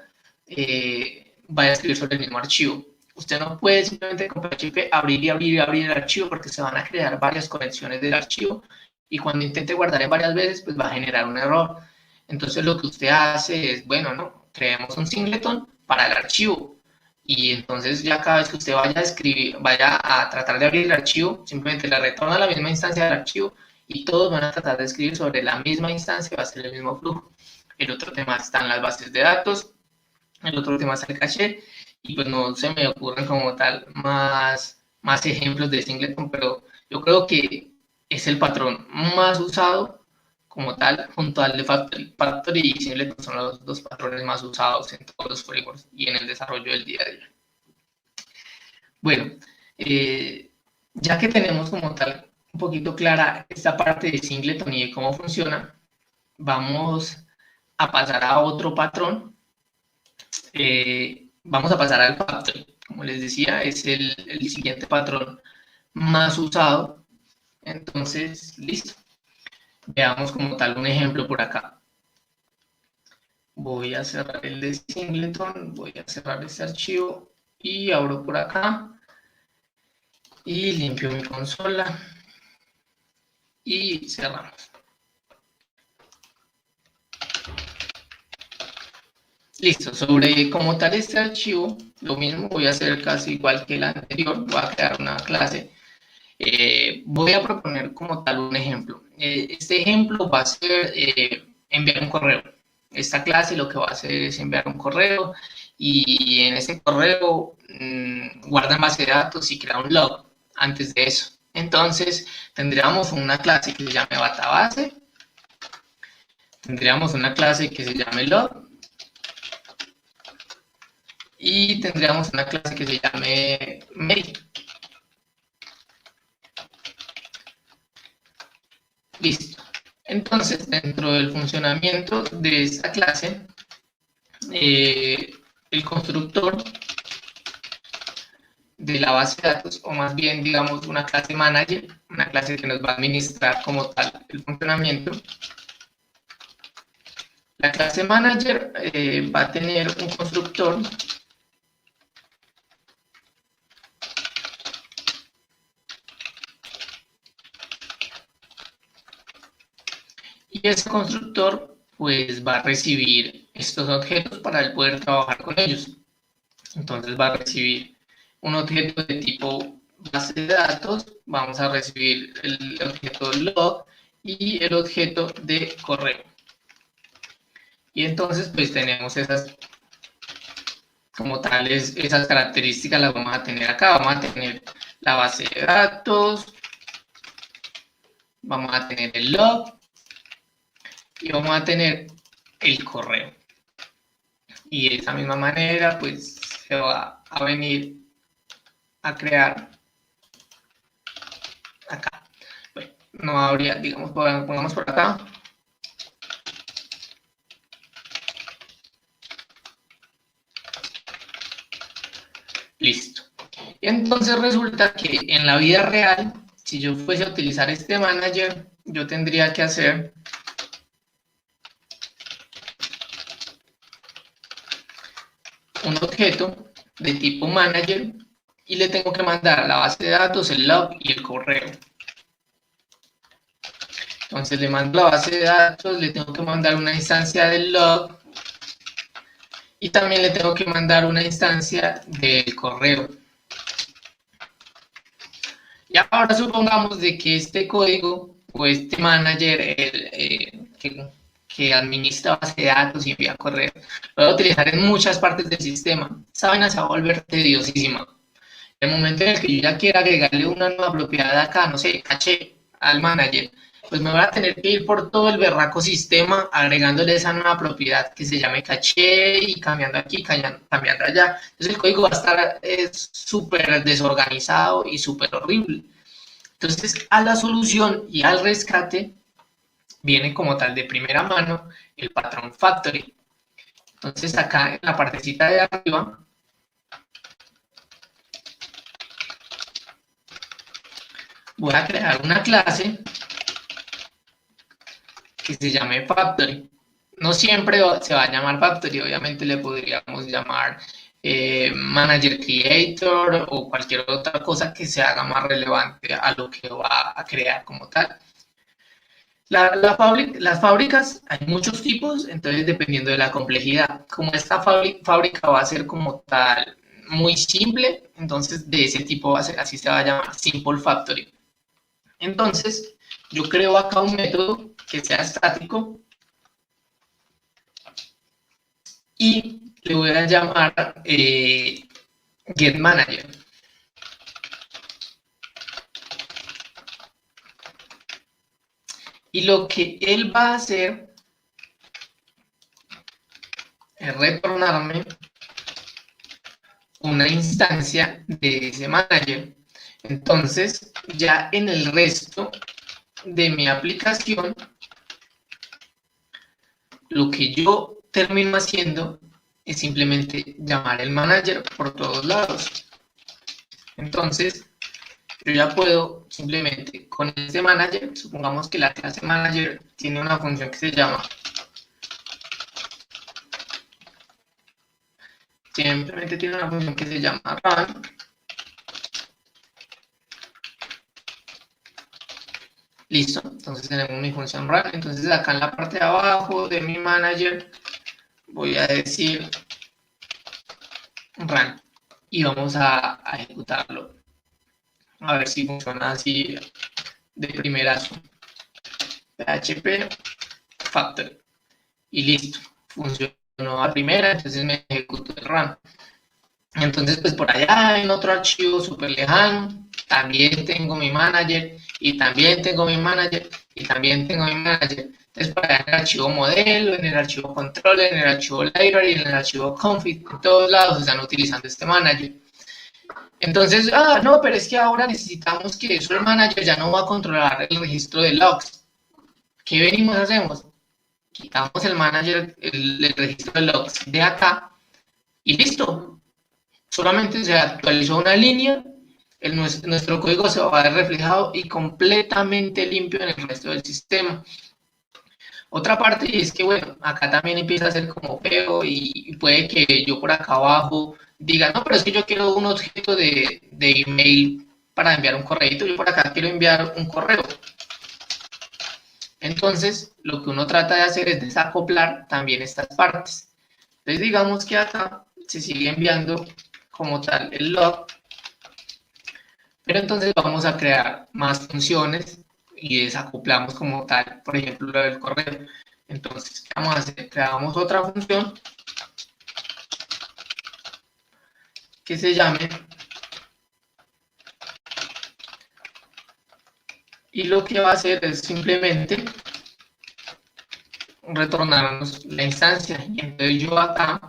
va a escribir sobre el mismo archivo. Usted no puede simplemente con PHP abrir y abrir y abrir el archivo porque se van a crear varias conexiones del archivo y cuando intente guardar en varias veces, pues va a generar un error. Entonces lo que usted hace es, bueno, no, creemos un singleton para el archivo y entonces ya cada vez que usted vaya a escribir, vaya a tratar de abrir el archivo, simplemente le retorna a la misma instancia del archivo y todos van a tratar de escribir sobre la misma instancia, va a ser el mismo flujo. El otro tema están las bases de datos. el otro tema es el caché, y pues no se me ocurren como tal más ejemplos de singleton, pero yo creo que es el patrón más usado como tal, junto al de Factory. Factory y singleton son los dos patrones más usados en todos los frameworks y en el desarrollo del día a día. Bueno, ya que tenemos como tal un poquito clara esta parte de singleton y de cómo funciona, vamos a pasar a otro patrón. Vamos a pasar al factory. Como les decía, es el siguiente patrón más usado. Entonces, listo. Veamos como tal un ejemplo por acá. Voy a cerrar el de singleton, voy a cerrar este archivo y abro por acá y limpio mi consola y cerramos. Listo, sobre como tal este archivo, lo mismo voy a hacer casi igual que el anterior, voy a crear una clase. Voy a proponer como tal un ejemplo. Este ejemplo va a ser enviar un correo. Esta clase lo que va a hacer es enviar un correo y en ese correo guarda en base de datos y crea un log antes de eso. Entonces tendríamos una clase que se llame database, tendríamos una clase que se llame log y tendríamos una clase que se llame mail. Listo. Entonces, dentro del funcionamiento de esta clase, el constructor de la base de datos, o más bien, digamos, una clase manager, una clase que nos va a administrar como tal el funcionamiento. La clase manager va a tener un constructor y ese constructor pues va a recibir estos objetos para él poder trabajar con ellos. Entonces va a recibir un objeto de tipo base de datos, vamos a recibir el objeto log y el objeto de correo. Y entonces pues tenemos esas como tales, esas características las vamos a tener acá, vamos a tener la base de datos, vamos a tener el log y vamos a tener el correo. Y de esa misma manera pues se va a venir a crear acá. Bueno, no habría, digamos, pongamos por acá. Listo. Y entonces resulta que en la vida real, si yo fuese a utilizar este manager, yo tendría que hacer un objeto de tipo manager y le tengo que mandar a la base de datos el log y el correo. Entonces le mando la base de datos, le tengo que mandar una instancia del log y también le tengo que mandar una instancia del correo. Y ahora supongamos de que este código o este manager que administra base de datos y envía correo, lo voy a utilizar en muchas partes del sistema. Esa vaina se va a volver tediosísima. En el momento en el que yo ya quiera agregarle una nueva propiedad acá, no sé, caché al manager, pues me voy a tener que ir por todo el berraco sistema agregándole esa nueva propiedad que se llame caché y cambiando aquí, cambiando allá. Entonces el código va a estar súper desorganizado y súper horrible. Entonces a la solución y al rescate viene como tal de primera mano el patrón factory. Entonces acá en la partecita de arriba voy a crear una clase que se llame factory. No siempre se va a llamar factory, obviamente le podríamos llamar manager creator o cualquier otra cosa que se haga más relevante a lo que va a crear como tal. Las fábricas, hay muchos tipos, entonces dependiendo de la complejidad. Como esta fábrica va a ser como tal muy simple, entonces de ese tipo va a ser, así se va a llamar Simple Factory. Entonces, yo creo acá un método que sea estático y le voy a llamar Get Manager. Y lo que él va a hacer es retornarme una instancia de ese manager. Entonces, ya en el resto de mi aplicación, lo que yo termino haciendo es simplemente llamar el manager por todos lados. Entonces, yo ya puedo simplemente con este manager, supongamos que la clase manager tiene una función que se llama, simplemente tiene una función que se llama run. Listo, entonces tenemos mi función run. Entonces acá en la parte de abajo de mi manager voy a decir run y vamos a ejecutarlo. A ver si funciona así de primerazo. PHP factory y listo, funcionó a primera, entonces me ejecuto el run. Entonces, pues por allá en otro archivo súper lejano, también tengo mi manager, y también tengo mi manager, y también tengo mi manager. Entonces, para allá en el archivo modelo, en el archivo controller, en el archivo library, en el archivo config, en todos lados están utilizando este manager. Entonces, no, pero es que ahora necesitamos que eso el manager ya no va a controlar el registro de logs. ¿Qué venimos hacemos? Quitamos el manager, el registro de logs de acá, y listo. Solamente se actualizó una línea, nuestro código se va a ver reflejado y completamente limpio en el resto del sistema. Otra parte es que, bueno, acá también empieza a ser como feo y puede que yo por acá abajo diga, no, pero es que yo quiero un objeto de email para enviar un correo, yo por acá quiero enviar un correo. Entonces, lo que uno trata de hacer es desacoplar también estas partes. Entonces, digamos que acá se sigue enviando como tal el log, pero entonces vamos a crear más funciones y desacoplamos como tal, por ejemplo, lo del correo. Entonces, ¿qué vamos a hacer? Creamos otra función que se llame, y lo que va a hacer es simplemente retornarnos la instancia. Y entonces yo acá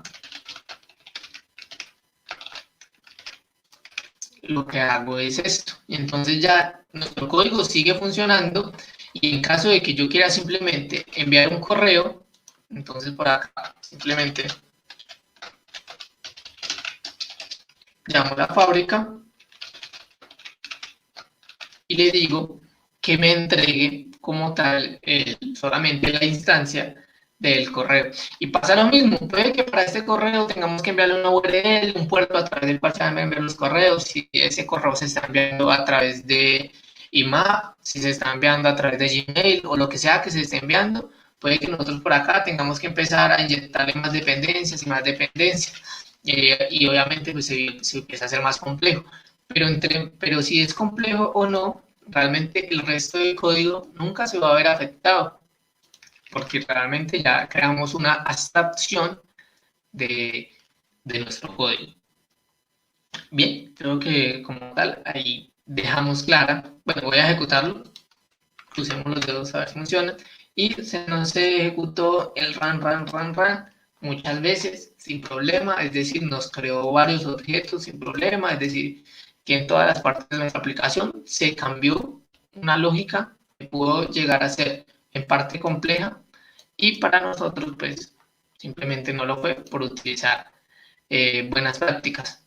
lo que hago es esto. Y entonces ya nuestro código sigue funcionando, y en caso de que yo quiera simplemente enviar un correo, entonces por acá simplemente llamo a la fábrica y le digo que me entregue como tal solamente la instancia del correo. Y pasa lo mismo, puede que para este correo tengamos que enviarle una URL, un puerto a través del cual se van a enviar los correos, si ese correo se está enviando a través de IMAP, si se está enviando a través de Gmail o lo que sea que se esté enviando, puede que nosotros por acá tengamos que empezar a inyectarle más dependencias y más dependencias, y obviamente pues se empieza a hacer más complejo. Pero si es complejo o no, realmente el resto del código nunca se va a ver afectado, porque realmente ya creamos una abstracción de nuestro código. Bien, creo que como tal, ahí dejamos clara. Bueno, voy a ejecutarlo, crucemos los dedos a ver si funciona, y se nos ejecutó el run muchas veces sin problema, es decir, nos creó varios objetos sin problema, es decir, que en todas las partes de nuestra aplicación se cambió una lógica que pudo llegar a ser en parte compleja, y para nosotros pues simplemente no lo fue por utilizar buenas prácticas.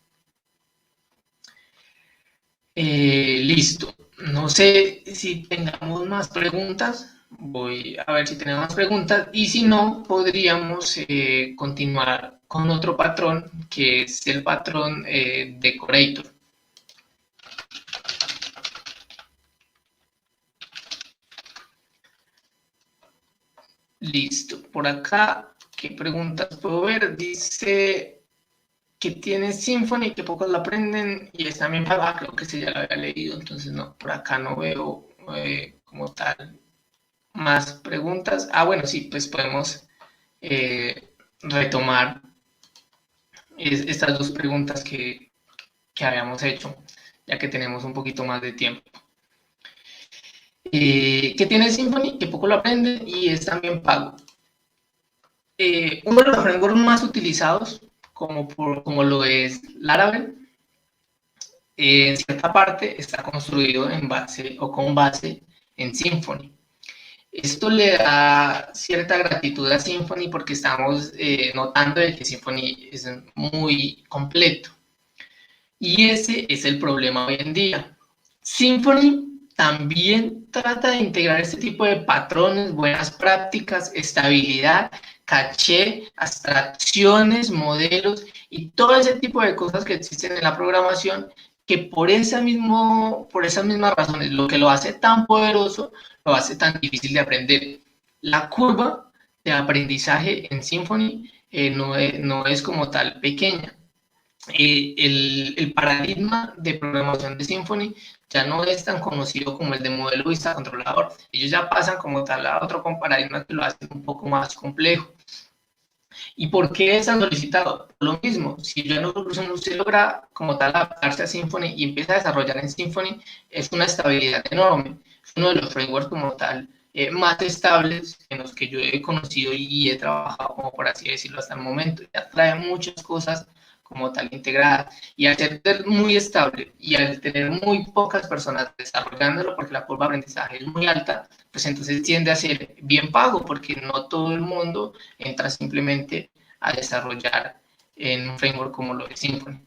Listo. No sé si tengamos más preguntas. Voy a ver si tenemos más preguntas. Y si no, podríamos continuar con otro patrón, que es el patrón decorator. Listo. Por acá, ¿qué preguntas puedo ver? Dice que tiene Symfony, que pocos la aprenden, y es también paga, creo que sí ya lo había leído, entonces no, por acá no veo como tal más preguntas. Bueno, sí, pues podemos retomar estas dos preguntas que habíamos hecho, ya que tenemos un poquito más de tiempo. ¿Qué tiene Symfony? Que poco lo aprende y es también pago. Uno de los frameworks más utilizados, como lo es Laravel, en cierta parte está construido en base o con base en Symfony. Esto le da cierta gratitud a Symfony porque estamos notando de que Symfony es muy completo. Y ese es el problema hoy en día. Symfony también trata de integrar este tipo de patrones, buenas prácticas, estabilidad, caché, abstracciones, modelos y todo ese tipo de cosas que existen en la programación, que por esas mismas razones, lo que lo hace tan poderoso, lo hace tan difícil de aprender. La curva de aprendizaje en Symfony no es como tal pequeña. El paradigma de programación de Symfony ya no es tan conocido como el de modelo vista controlador. Ellos ya pasan como tal a otro paradigma que lo hace un poco más complejo. ¿Y por qué es tan solicitado? Lo mismo, si ya no se logra como tal adaptarse a Symfony y empieza a desarrollar en Symfony, es una estabilidad enorme. Es uno de los frameworks como tal más estables en los que yo he conocido y he trabajado, como por así decirlo, hasta el momento. Ya trae muchas cosas como tal integradas. Y al ser muy estable y al tener muy pocas personas desarrollándolo, porque la curva de aprendizaje es muy alta, pues entonces tiende a ser bien pago, porque no todo el mundo entra simplemente a desarrollar en un framework como lo de Symfony.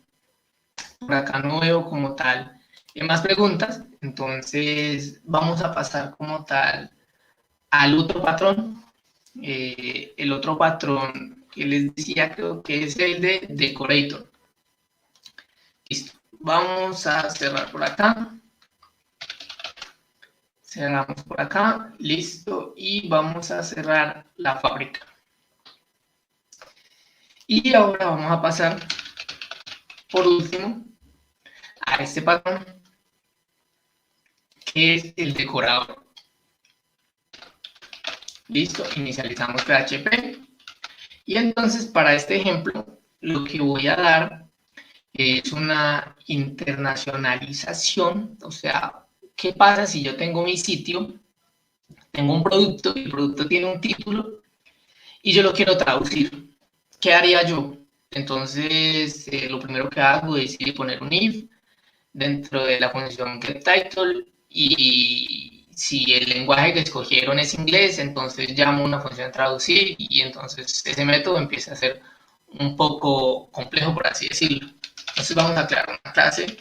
Por acá no veo como tal más preguntas, entonces vamos a pasar como tal al otro patrón. El otro patrón que les decía creo que es el de Decorator. Listo. Vamos a cerrar por acá. Cerramos por acá. Listo. Y vamos a cerrar la fábrica. Y ahora vamos a pasar, por último, a este patrón, que es el decorador. Listo. Inicializamos PHP. Y entonces, para este ejemplo, lo que voy a dar es una internacionalización, o sea, ¿qué pasa si yo tengo mi sitio, tengo un producto, y el producto tiene un título, y yo lo quiero traducir? ¿Qué haría yo? Entonces, lo primero que hago es ir a poner un if dentro de la función getTitle, y si el lenguaje que escogieron es inglés, entonces llamo una función traducir, y entonces ese método empieza a ser un poco complejo, por así decirlo. Entonces vamos a crear una clase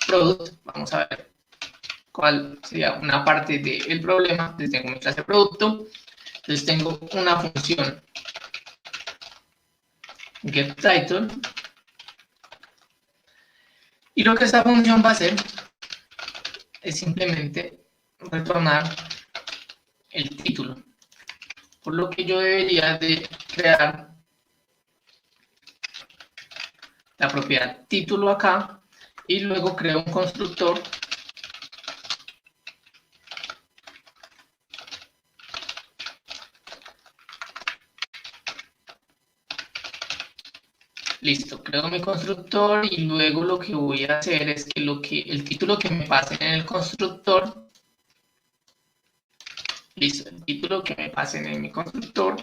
product, vamos a ver cuál sería una parte del problema. Entonces tengo mi clase producto, entonces tengo una función getTitle, y lo que esta función va a hacer es simplemente retornar el título, por lo que yo debería de crear la propiedad título acá, y luego creo un constructor Listo, creo mi constructor, y luego lo que voy a hacer es que el título que me pasen en el constructor, listo, el título que me pasen en mi constructor,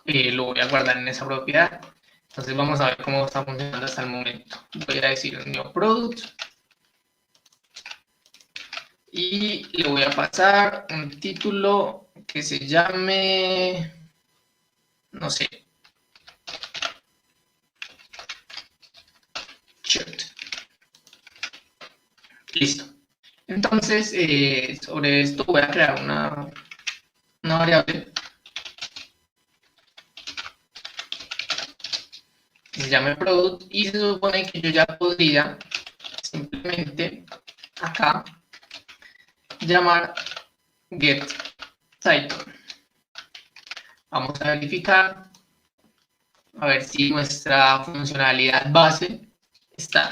lo voy a guardar en esa propiedad. Entonces vamos a ver cómo está funcionando hasta el momento. Voy a decir new product y le voy a pasar un título que se llame, no sé, shirt. Listo. Entonces, sobre esto voy a crear una variable que se llame product, y se supone que yo ya podría simplemente acá llamar getTitle. Vamos a verificar a ver si nuestra funcionalidad base está.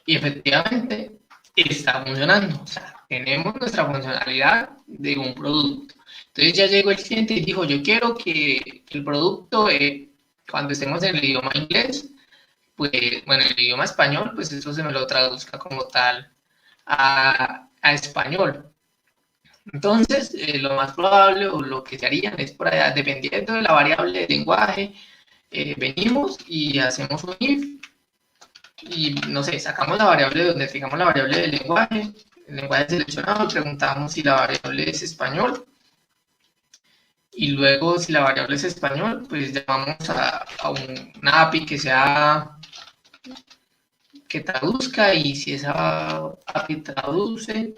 Y efectivamente está funcionando. O sea, tenemos nuestra funcionalidad de un producto. Entonces ya llegó el cliente y dijo, yo quiero que el producto, cuando estemos en el idioma inglés, pues, bueno, en el idioma español, pues eso se me lo traduzca como tal a español. Entonces, lo más probable o lo que se harían es por allá, dependiendo de la variable de lenguaje, venimos y hacemos un if y, no sé, sacamos la variable donde tengamos la variable del lenguaje, el lenguaje seleccionado, preguntamos si la variable es español y luego si la variable es español, pues llamamos a una API que traduzca y si esa API traduce,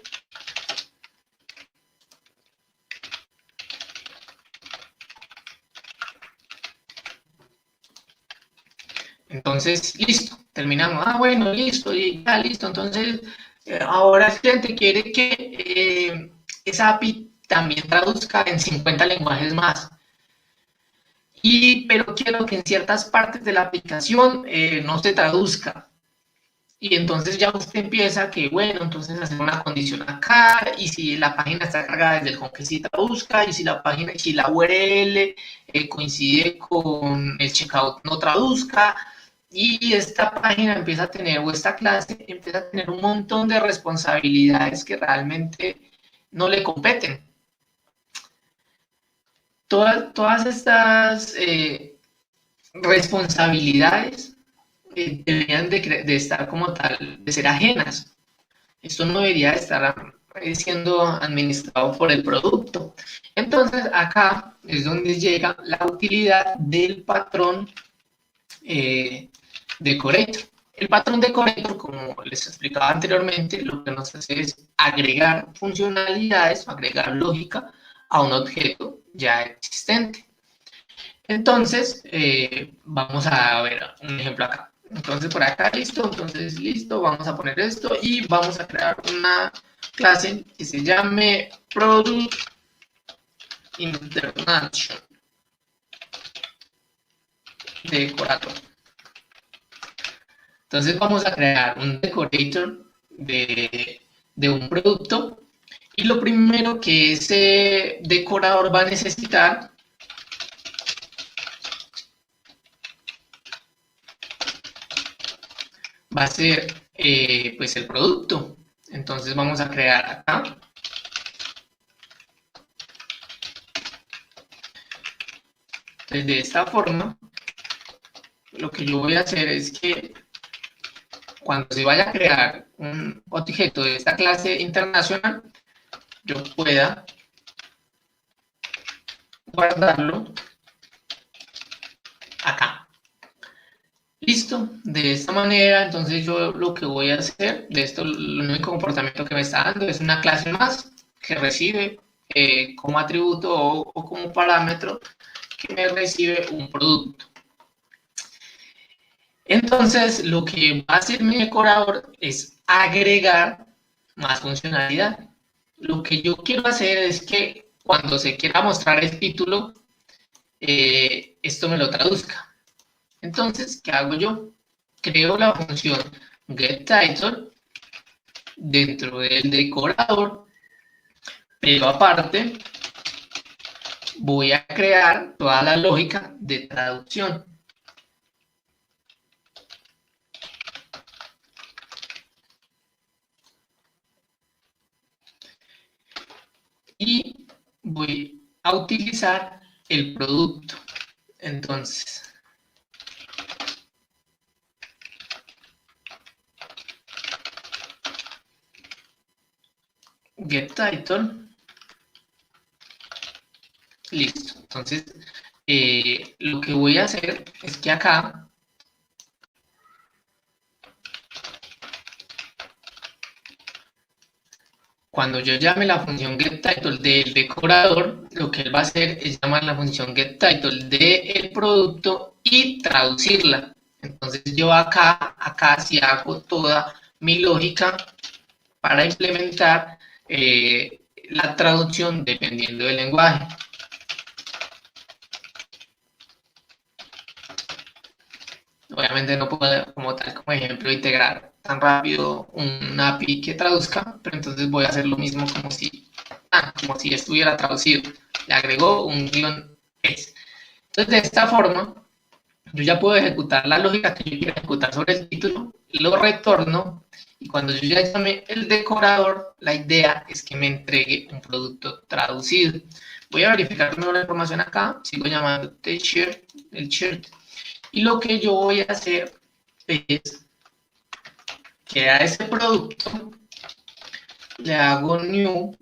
entonces, listo, terminamos. Ah, bueno, listo, y ya listo. Entonces, ahora el cliente quiere que esa API también traduzca en 50 lenguajes más. Pero quiero que en ciertas partes de la aplicación no se traduzca. Y entonces ya usted empieza que, bueno, entonces hacer una condición acá, y si la página está cargada desde el home que sí traduzca, y si la página, si la URL coincide con el checkout no traduzca, y esta página empieza a tener, o esta clase empieza a tener un montón de responsabilidades que realmente no le competen. Todas estas responsabilidades deberían de estar como tal, de ser ajenas. Esto no debería estar siendo administrado por el producto. Entonces, acá es donde llega la utilidad del patrón decorator. El patrón decorator, como les explicaba anteriormente, lo que nos hace es agregar funcionalidades, agregar lógica a un objeto ya existente. Entonces, vamos a ver un ejemplo acá. Entonces, por acá, listo. Entonces, listo. Vamos a poner esto y vamos a crear una clase que se llame Product International Decorator. Entonces, vamos a crear un decorator de un producto. Y lo primero que ese decorador va a necesitar va a ser pues el producto. Entonces vamos a crear acá. Entonces de esta forma, lo que yo voy a hacer es que cuando se vaya a crear un objeto de esta clase internacional, yo pueda guardarlo acá. Listo, de esta manera, entonces yo lo que voy a hacer, de esto, el único comportamiento que me está dando es una clase más que recibe como atributo o como parámetro que me recibe un producto. Entonces, lo que va a hacer mi decorador es agregar más funcionalidad. Lo que yo quiero hacer es que cuando se quiera mostrar el título, esto me lo traduzca. Entonces, ¿qué hago yo? Creo la función getTitle dentro del decorador, pero aparte voy a crear toda la lógica de traducción. Y voy a utilizar el producto. Entonces, getTitle, listo. Entonces, lo que voy a hacer es que acá cuando yo llame la función getTitle del decorador, lo que él va a hacer es llamar la función getTitle del producto y traducirla. Entonces yo acá sí hago toda mi lógica para implementar la traducción dependiendo del lenguaje. Obviamente no puedo, como tal, como ejemplo, integrar tan rápido un API que traduzca, pero entonces voy a hacer lo mismo como si estuviera traducido. le agrego un guión es. Entonces, de esta forma, yo ya puedo ejecutar la lógica que yo quiero ejecutar sobre el título, lo retorno, y cuando yo ya llame el decorador, la idea es que me entregue un producto traducido. Voy a verificar primero la información acá, sigo llamando t-shirt, el shirt, y lo que yo voy a hacer es que a ese producto le hago new,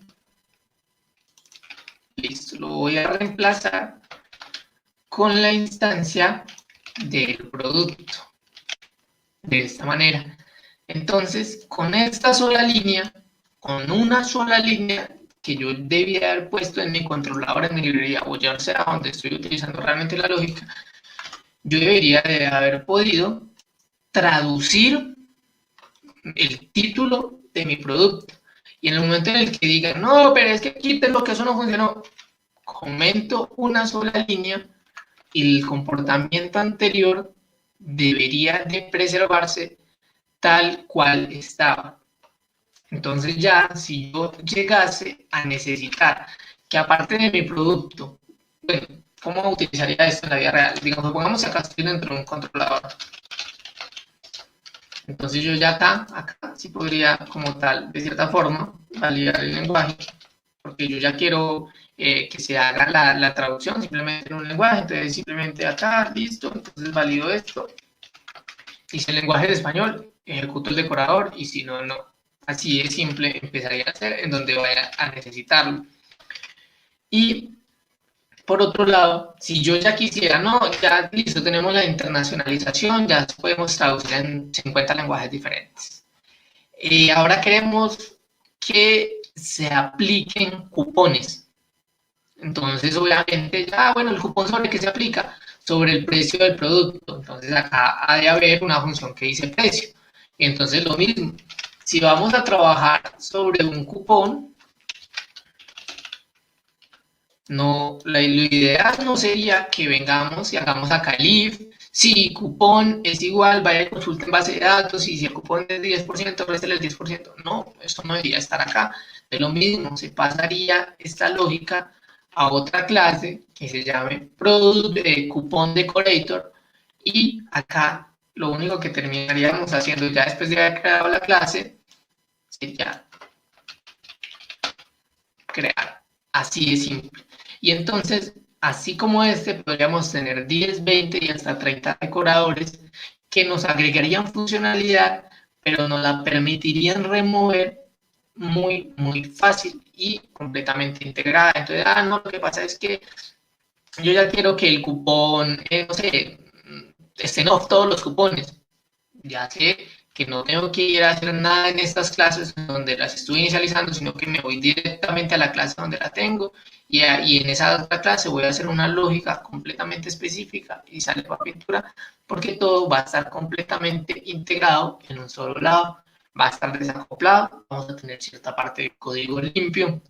listo, lo voy a reemplazar con la instancia del producto, de esta manera. Entonces, con esta sola línea, con una sola línea que yo debía haber puesto en mi controlador, en mi librería, o ya sea donde estoy utilizando realmente la lógica, yo debería de haber podido traducir el título de mi producto. Y en el momento en el que digan, no, pero es que quítenlo, que eso no funcionó, comento una sola línea y el comportamiento anterior debería de preservarse tal cual estaba. Entonces ya, si yo llegase a necesitar que aparte de mi producto, bueno, ¿cómo utilizaría esto en la vida real? Digamos, pongamos acá estoy dentro de un controlador. Entonces yo ya acá sí podría como tal, de cierta forma, validar el lenguaje, porque yo ya quiero que se haga la traducción simplemente en un lenguaje, entonces simplemente acá, listo, entonces valido esto, y si el lenguaje es español, ejecuto el decorador, y si no, no. Así es simple, empezaría a hacer en donde vaya a necesitarlo. Y por otro lado, si yo ya quisiera, no, ya listo, tenemos la internacionalización, ya podemos traducir en 50 lenguajes diferentes. Ahora queremos que se apliquen cupones. Entonces, obviamente, ya, bueno, el cupón sobre qué se aplica, sobre el precio del producto. Entonces, acá ha de haber una función que dice precio. Y entonces, lo mismo, si vamos a trabajar sobre un cupón, no, lo ideal no sería que vengamos y hagamos acá el if, si cupón es igual, vaya y consulte en base de datos, y si el cupón es 10%, préstale el 10%. No, esto no debería estar acá. De lo mismo, se pasaría esta lógica a otra clase que se llame product cupón decorator, y acá lo único que terminaríamos haciendo ya después de haber creado la clase sería crear. Así de simple. Y entonces, así como este, podríamos tener 10, 20 y hasta 30 decoradores que nos agregarían funcionalidad, pero nos la permitirían remover muy fácil y completamente integrada. Entonces, no, lo que pasa es que yo ya quiero que el cupón, no sé, estén off todos los cupones. Ya sé que no tengo que ir a hacer nada en estas clases donde las estoy inicializando, sino que me voy directamente a la clase donde la tengo, y en esa otra clase voy a hacer una lógica completamente específica y sale para pintura, porque todo va a estar completamente integrado en un solo lado, va a estar desacoplado, vamos a tener cierta parte de código limpio.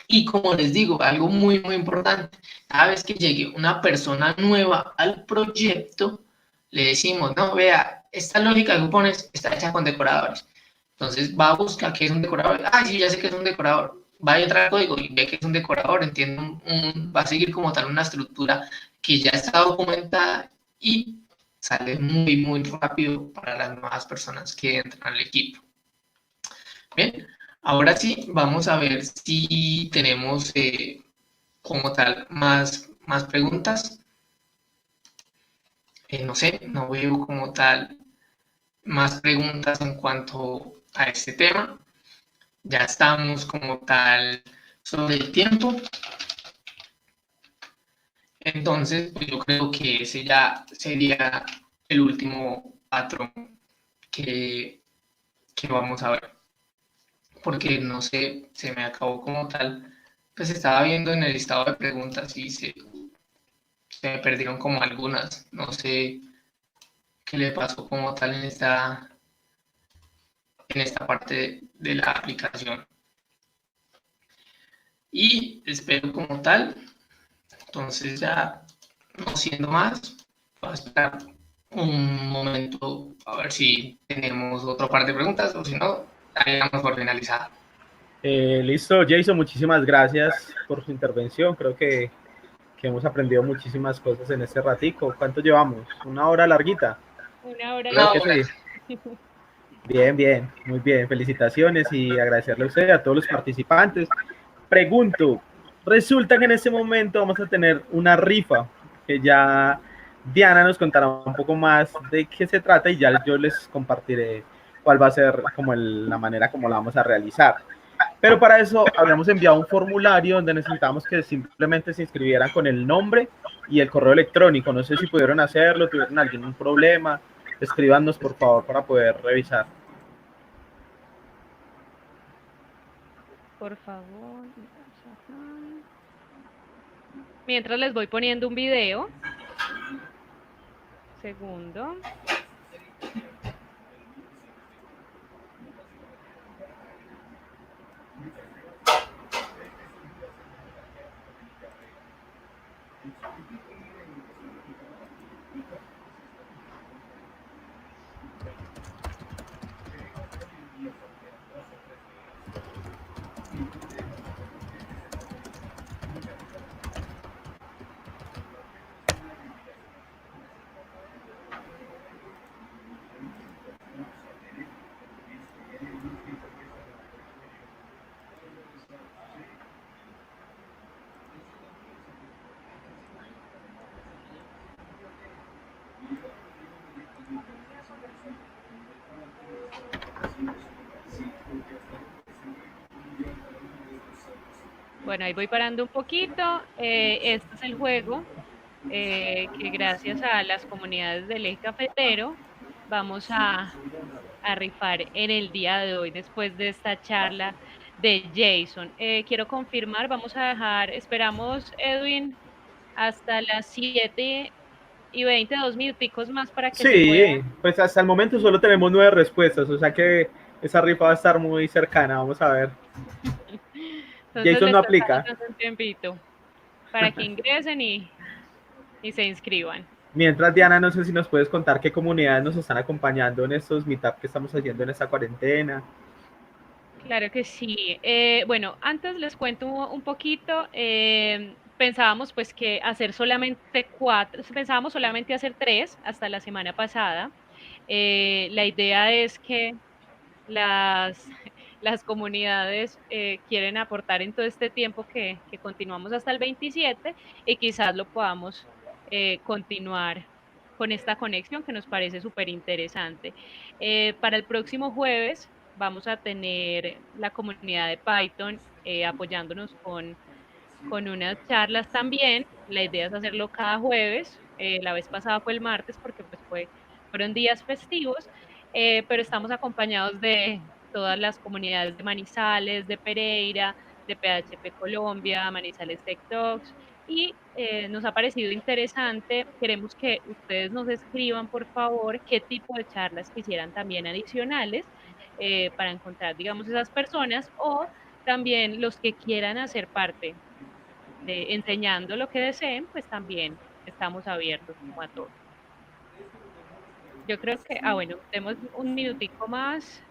Y como les digo, algo muy importante, cada vez que llegue una persona nueva al proyecto, le decimos, no, vea, esta lógica de cupones está hecha con decoradores. Entonces va a buscar qué es un decorador. Ah, sí, ya sé que es un decorador. Va a entrar al código y ve que es un decorador, entiende, va a seguir como tal una estructura que ya está documentada, y sale muy rápido para las nuevas personas que entran al equipo. Bien, ahora sí, vamos a ver si tenemos como tal más preguntas. No sé, no veo como tal más preguntas en cuanto a este tema. Ya estamos como tal sobre el tiempo. Entonces, pues yo creo que ese ya sería el último patrón que, que vamos a ver. Porque no sé, se me acabó como tal. Pues estaba viendo en el listado de preguntas y se me perdieron como algunas. No sé qué le pasó como tal en esta parte de la aplicación. Y espero como tal. Entonces ya, no siendo más, voy a esperar un momento a ver si tenemos otra parte de preguntas, o si no, daríamos por finalizada. Listo, Jason, muchísimas gracias por su intervención. Creo que hemos aprendido muchísimas cosas en este ratico. ¿Cuánto llevamos? ¿Una hora larguita? Una hora Creo Una que larga. hora. sí. Bien, bien, muy bien. Felicitaciones y agradecerle a usted y a todos los participantes. Pregunto, resulta que en este momento vamos a tener una rifa que ya Diana nos contará un poco más de qué se trata y ya yo les compartiré cuál va a ser como la manera como la vamos a realizar. Pero para eso habíamos enviado un formulario donde necesitábamos que simplemente se inscribieran con el nombre y el correo electrónico. No sé si pudieron hacerlo, tuvieron algún problema. Escríbanos por favor para poder revisar. Por favor. Mientras les voy poniendo un video. Segundo. Bueno, ahí voy parando un poquito. Este es el juego que gracias a las comunidades del eje cafetero vamos a rifar en el día de hoy después de esta charla de Jason. Quiero confirmar, vamos a dejar, esperamos Edwin hasta las 7:20, 2 minuticos más para que se pueda. Sí, pues hasta el momento solo tenemos 9 respuestas, o sea que esa rifa va a estar muy cercana. Vamos a ver. Entonces Jason le no estamos aplica. dando un tiempito para que ingresen y se inscriban. Mientras, Diana, no sé si nos puedes contar qué comunidades nos están acompañando en estos meetups que estamos haciendo en esta cuarentena. Claro que sí. Bueno, antes les cuento un poquito. Pensábamos pues que hacer solamente cuatro, pensábamos solamente hacer tres hasta la semana pasada. La idea es que las, las comunidades quieren aportar en todo este tiempo que continuamos hasta el 27 y quizás lo podamos continuar con esta conexión que nos parece súper interesante. Para el próximo jueves vamos a tener la comunidad de Python apoyándonos con unas charlas también. La idea es hacerlo cada jueves. La vez pasada fue el martes porque fueron días festivos, pero estamos acompañados de todas las comunidades de Manizales, de Pereira, de PHP Colombia, Manizales Tech Talks, y nos ha parecido interesante. Queremos que ustedes nos escriban, por favor, qué tipo de charlas quisieran también adicionales para encontrar, digamos, esas personas o también los que quieran hacer parte de enseñando lo que deseen, pues también estamos abiertos como a todo. Yo creo que, bueno, tenemos un minutico más.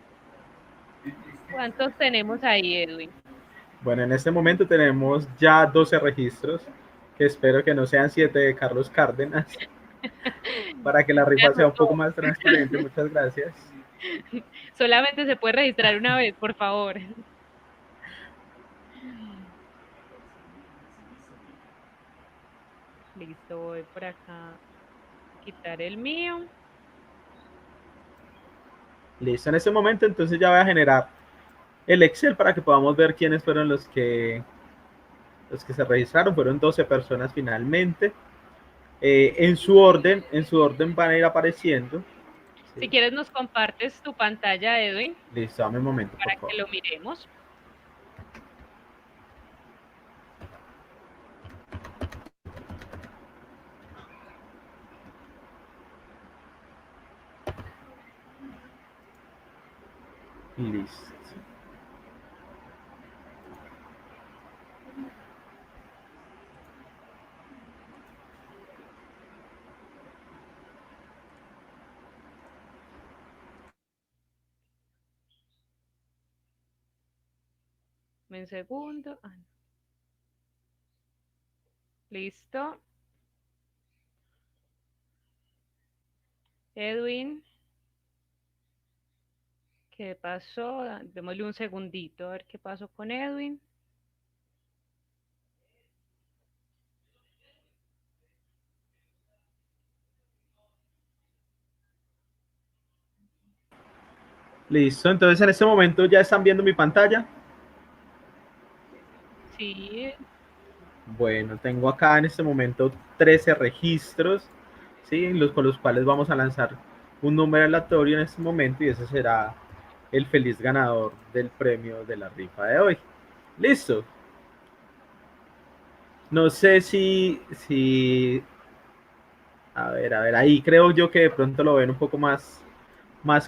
¿Cuántos tenemos ahí, Edwin? Bueno, en este momento tenemos ya 12 registros, que espero que no sean 7 de Carlos Cárdenas, para que la Se rifa sea un poco anotó. más transparente. Muchas gracias. Solamente se puede registrar una vez, por favor. Listo, voy por acá a quitar el mío. Listo, en este momento entonces ya voy a generar el Excel para que podamos ver quiénes fueron los que se registraron. Fueron 12 personas finalmente. En su orden van a ir apareciendo. Si ¿Sí? quieres nos compartes tu pantalla, Edwin, Listo, dame un momento, por para que favor. lo miremos. Listo. Un segundo. Listo. Edwin, ¿qué pasó? Démosle un segundito a ver qué pasó con Edwin. Listo, entonces en este momento ya están viendo mi pantalla. Sí. Bueno, tengo acá en este momento 13 registros, ¿sí? Con los cuales vamos a lanzar un número aleatorio en este momento y ese será el feliz ganador del premio de la rifa de hoy. Listo. No sé si a ver, ahí creo yo que de pronto lo ven un poco más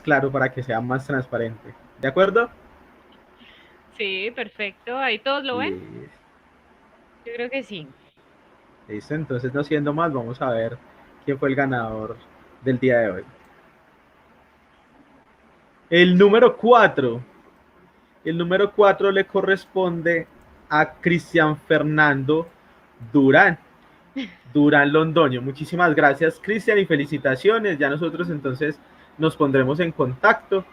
claro para que sea más transparente. ¿De acuerdo? Sí, perfecto. ¿Ahí todos lo ven? Listo. Yo creo que sí. Listo, entonces no siendo más, vamos a ver quién fue el ganador del día de hoy. El número 4. El número 4 le corresponde a Cristian Fernando Durán. Durán Londoño. Muchísimas gracias, Cristian, y felicitaciones. Ya nosotros entonces nos pondremos en contacto.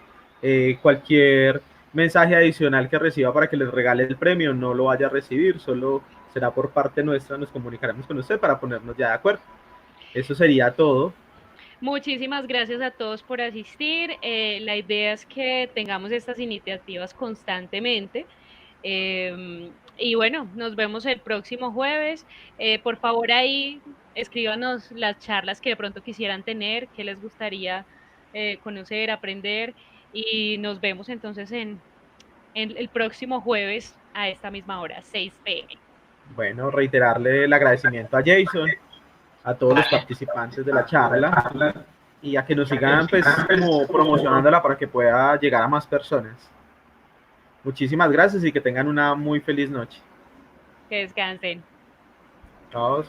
Cualquier mensaje adicional que reciba para que les regale el premio no lo vaya a recibir, solo será por parte nuestra. Nos comunicaremos con usted para ponernos ya de acuerdo. Eso sería todo. Muchísimas gracias a todos por asistir. La idea es que tengamos estas iniciativas constantemente. Y bueno, nos vemos el próximo jueves. Por favor, ahí escríbanos las charlas que de pronto quisieran tener, qué les gustaría conocer, aprender. Y nos vemos entonces en el próximo jueves a esta misma hora, 6 p.m. Bueno, reiterarle el agradecimiento a Jason, a todos los participantes de la charla y a que nos sigan pues como promocionándola para que pueda llegar a más personas. Muchísimas gracias y que tengan una muy feliz noche. Que descansen. Chao.